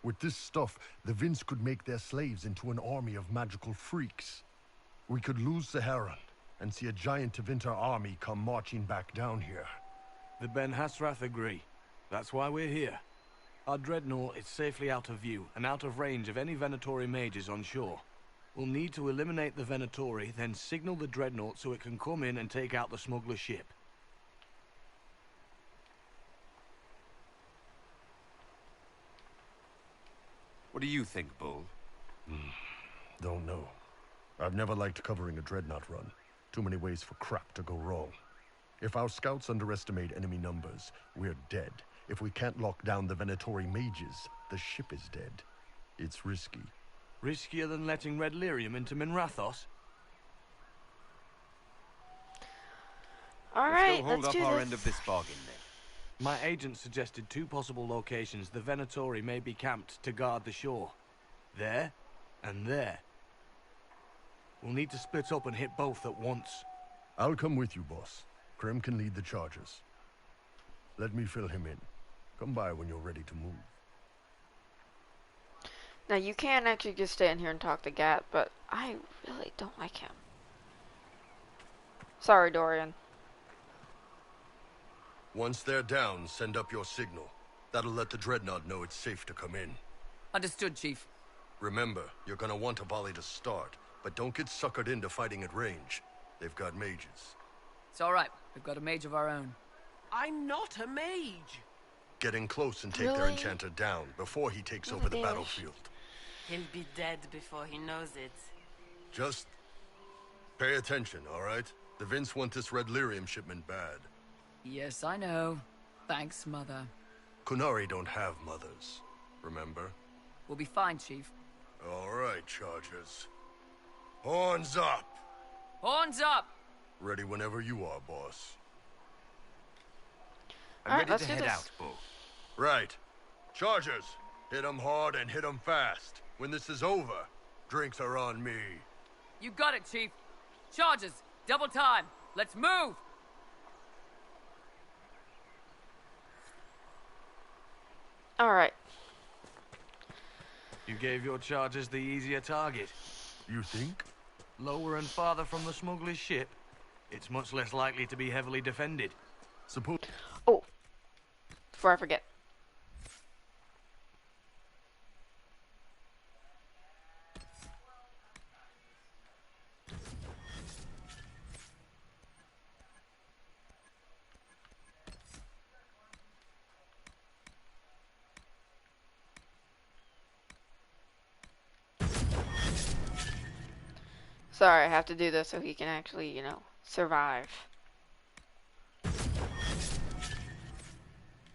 With this stuff, the Vince could make their slaves into an army of magical freaks. We could lose Saharan and see a giant Tevinter army come marching back down here. The Ben Hasrath agree. That's why we're here. Our dreadnought is safely out of view and out of range of any Venatori mages on shore. We'll need to eliminate the Venatori, then signal the dreadnought so it can come in and take out the smuggler ship. What do you think, Bull? Don't know. I've never liked covering a dreadnought run. Too many ways for crap to go wrong. If our scouts underestimate enemy numbers, we're dead. If we can't lock down the Venatori mages, the ship is dead. It's risky. Riskier than letting Red Lyrium into Minrathos? Alright, hold let's up do our this. end of this bargain then. My agent suggested 2 possible locations the Venatori may be camped to guard the shore. There, and there. We'll need to split up and hit both at once. I'll come with you, boss. Krem can lead the charges. Let me fill him in. Come by when you're ready to move. Now, you can actually just stay in here and talk to Gat, but I really don't like him. Sorry, Dorian. Once they're down, send up your signal. That'll let the dreadnought know it's safe to come in. Understood, Chief. Remember, you're gonna want a volley to start, but don't get suckered into fighting at range. They've got mages. It's alright. We've got a mage of our own. I'm not a mage. Get in close and take their enchanter down before he takes over the battlefield. He'll be dead before he knows it. Just pay attention, all right? The Vince want this Red Lyrium shipment bad. Yes, I know. Thanks, Mother. Kunari don't have mothers, remember? We'll be fine, Chief. All right, Chargers. Horns up! Horns up! Ready whenever you are, boss. I'm ready to head out, Bull. Right. Chargers, hit 'em hard and hit 'em fast. When this is over, drinks are on me. You got it, Chief. Charges, double time. Let's move! Alright. You gave your charges the easier target. You think? Lower and farther from the smuggler's ship, it's much less likely to be heavily defended. Suppose. Oh, before I forget. Sorry, I have to do this so he can actually, you know, survive.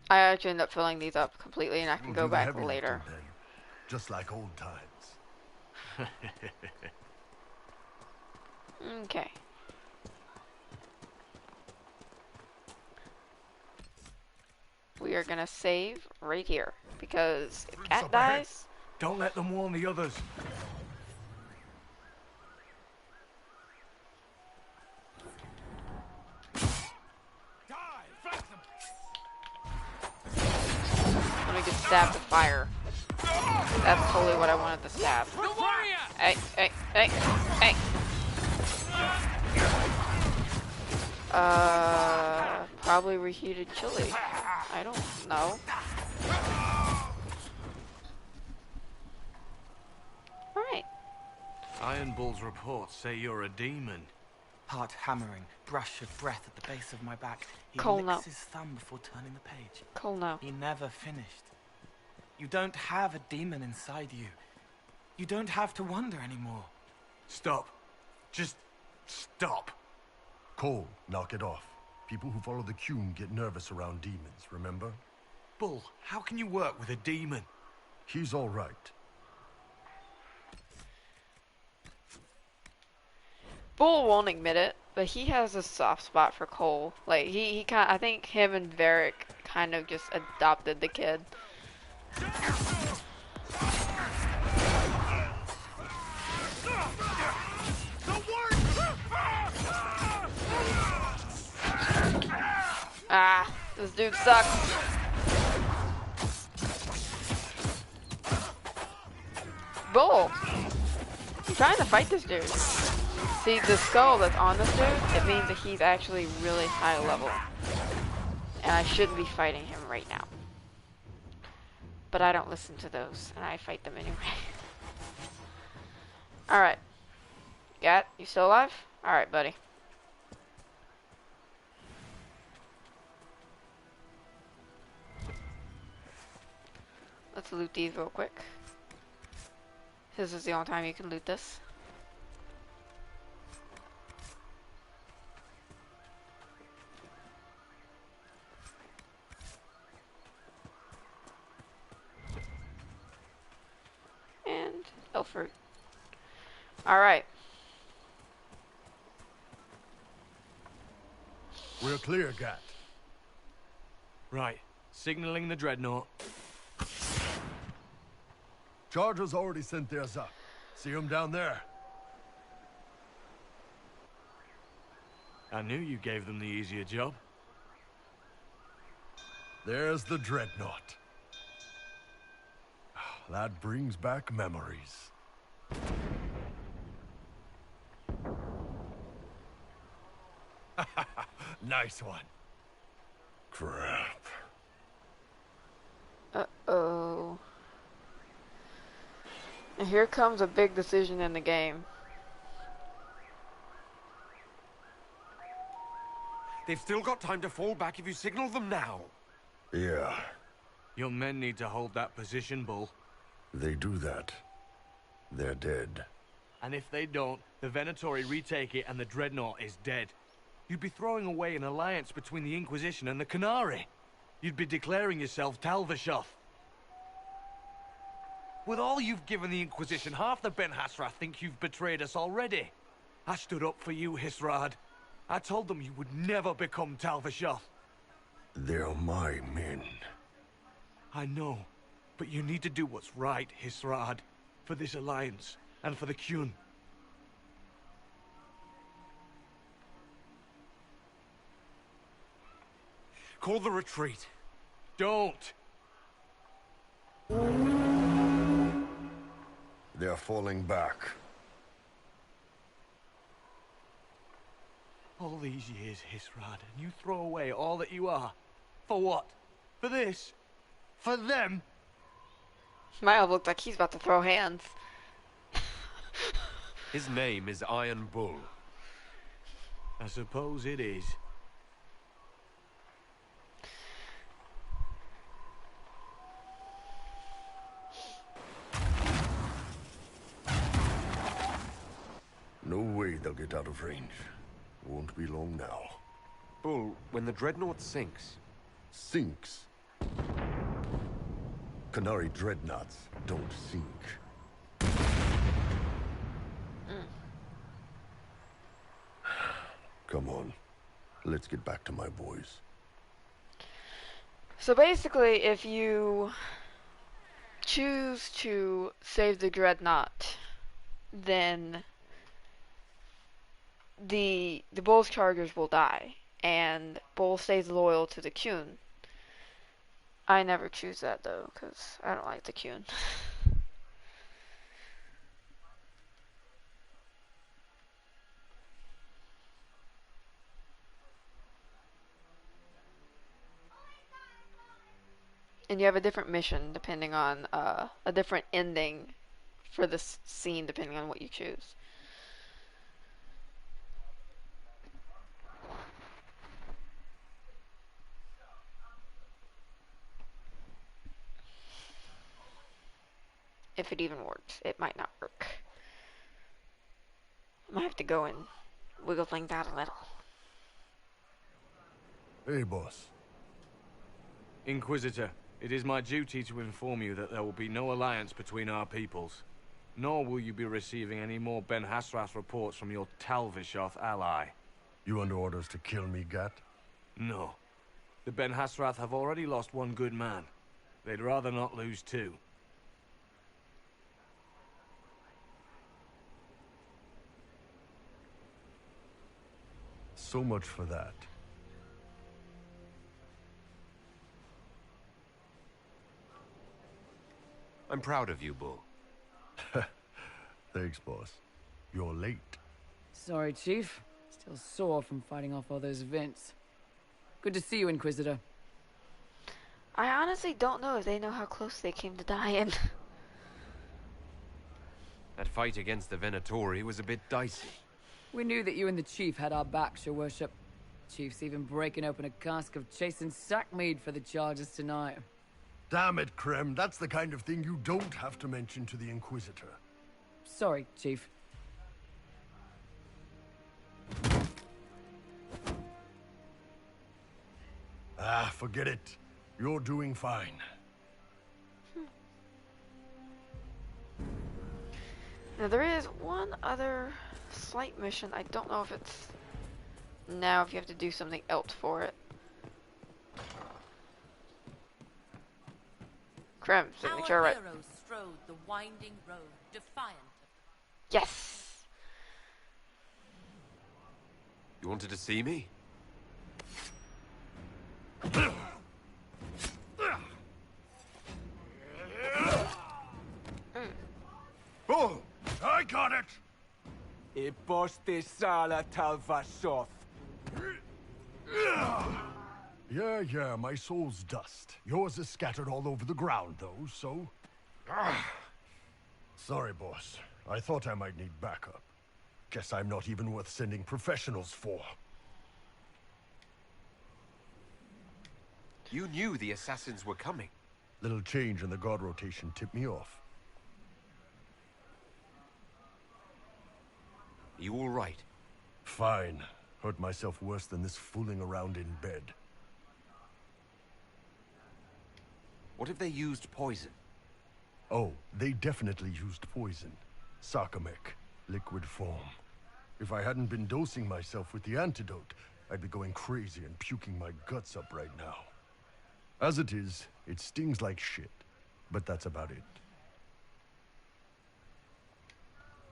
I actually end up filling these up completely and I can go back later. Then, just like old times. Okay. We are gonna save right here because if Cat dies, don't let them warn the others. let me get stabbed with fire. That's totally what I wanted to stab. Hey, hey, hey, hey. Probably reheated chili. I don't know. Alright. Iron Bull's reports say you're a demon. Heart hammering, brush of breath at the base of my back. He Cole, licks no. his thumb before turning the page. Cole, no. He never finished. You don't have a demon inside you. You don't have to wonder anymore. Stop. Just stop. Cole, knock it off. People who follow the Cume get nervous around demons, remember? Bull, how can you work with a demon? He's all right. Bull won't admit it, but he has a soft spot for Cole. Like, he kind of, I think him and Varric kind of just adopted the kid. Ah, this dude sucks. Bull! I'm trying to fight this dude. See, the skull that's on this dude, it means that he's actually really high level. And I shouldn't be fighting him right now. But I don't listen to those, and I fight them anyway. Alright. Gat, you still alive? Alright, buddy. Let's loot these real quick. This is the only time you can loot this. And elf fruit. Alright. We're clear, Gat. Right. Signaling the dreadnought. Chargers already sent theirs up. See them down there? I knew you gave them the easier job. There's the dreadnought. That brings back memories. Nice one. Crap. Uh-oh. And here comes a big decision in the game. They've still got time to fall back if you signal them now. Yeah. Your men need to hold that position, Bull. They do that. They're dead. And if they don't, the Venatori retake it and the dreadnought is dead. You'd be throwing away an alliance between the Inquisition and the Canary. You'd be declaring yourself Talvishoth. With all you've given the Inquisition, half the Ben Hassrath think you've betrayed us already. I stood up for you, Hisrad. I told them you would never become Talvishoth. They're my men. I know, but you need to do what's right, Hisrad. For this alliance, and for the Qun. Call the retreat. Don't! They're falling back. All these years, Hisrad, and you throw away all that you are. For what? For this? For them? Smile looked like he's about to throw hands. His name is Iron Bull. I suppose it is. No way they'll get out of range. Won't be long now. Bull, when the dreadnought sinks... Sinks? Canary dreadnoughts don't sink. Come on. Let's get back to my boys. So basically, if you choose to save the dreadnought, then the Bull's chargers will die, and Bull stays loyal to the Qun. I never choose that though, because I don't like the Qun. And you have a different mission depending on a different ending for this scene depending on what you choose. If it even works. It might not work. I might have to go and wiggle things out a little. Hey, boss. Inquisitor, it is my duty to inform you that there will be no alliance between our peoples. Nor will you be receiving any more Ben Hassrath reports from your Talvishoth ally. You under orders to kill me, Gat? No. The Ben Hassrath have already lost one good man. They'd rather not lose two. So much for that. I'm proud of you, Bull. Thanks, boss. You're late. Sorry, Chief. Still sore from fighting off all those vents. Good to see you, Inquisitor. I honestly don't know if they know how close they came to dying. That fight against the Venatori was a bit dicey. We knew that you and the Chief had our backs, your worship. Chief's even breaking open a cask of chasing sackmead for the charges tonight. Damn it, Krem. That's the kind of thing you don't have to mention to the Inquisitor. Sorry, Chief. Ah, forget it. You're doing fine. Now there is one other slight mission. I don't know if it's now, if you have to do something else for it. Krem, signature Our right. heroes strode the winding road, defiant. Yes. You wanted to see me? Oh, I got it! Yeah, my soul's dust. Yours is scattered all over the ground, though, so... Sorry, boss. I thought I might need backup. Guess I'm not even worth sending professionals for. You knew the assassins were coming. Little change in the guard rotation tipped me off. You all right? Fine. Hurt myself worse than this fooling around in bed. What if they used poison? Oh, they definitely used poison. Sarcomec, liquid form. If I hadn't been dosing myself with the antidote, I'd be going crazy and puking my guts up right now. As it is, it stings like shit, but that's about it.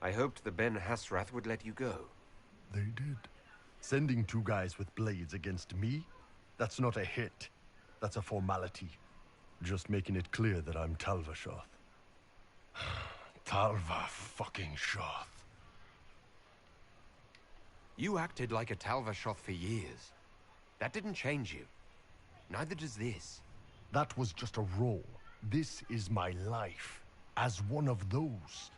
I hoped the Ben Hasrath would let you go. They did. Sending 2 guys with blades against me? That's not a hit. That's a formality. Just making it clear that I'm Talvashoth. Talva fucking Shoth. You acted like a Talvashoth for years. That didn't change you. Neither does this. That was just a role. This is my life. As one of those.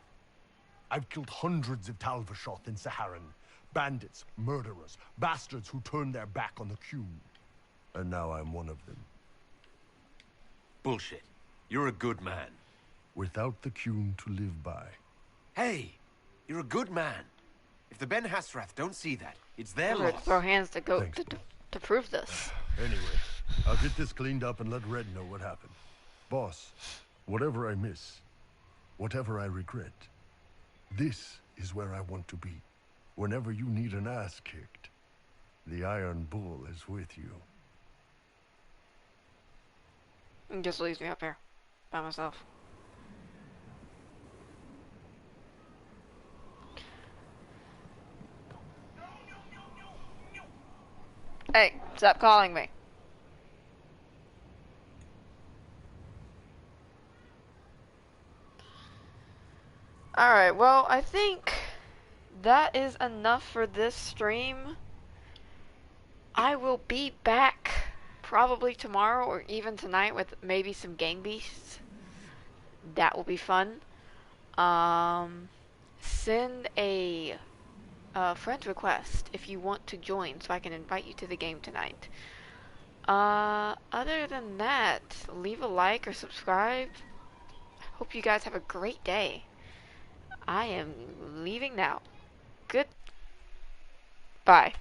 I've killed hundreds of Talvashoth in Saharan. Bandits, murderers, bastards who turned their back on the Q. And now I'm one of them. Bullshit. You're a good man. Without the Q to live by. Hey, you're a good man. If the Ben Hasrath don't see that, it's their I'm gonna loss. throw hands to go to prove this. Anyway, I'll get this cleaned up and let Red know what happened. Boss, whatever I miss, whatever I regret, this is where I want to be. Whenever you need an ass kicked, the Iron Bull is with you. It just leaves me up here by myself. Hey, stop calling me. Alright, well, I think that is enough for this stream. I will be back probably tomorrow or even tonight with maybe some gang beasts. That will be fun. Send a friend request if you want to join so I can invite you to the game tonight. Other than that, leave a like or subscribe. Hope you guys have a great day. I am leaving now. Good. Bye.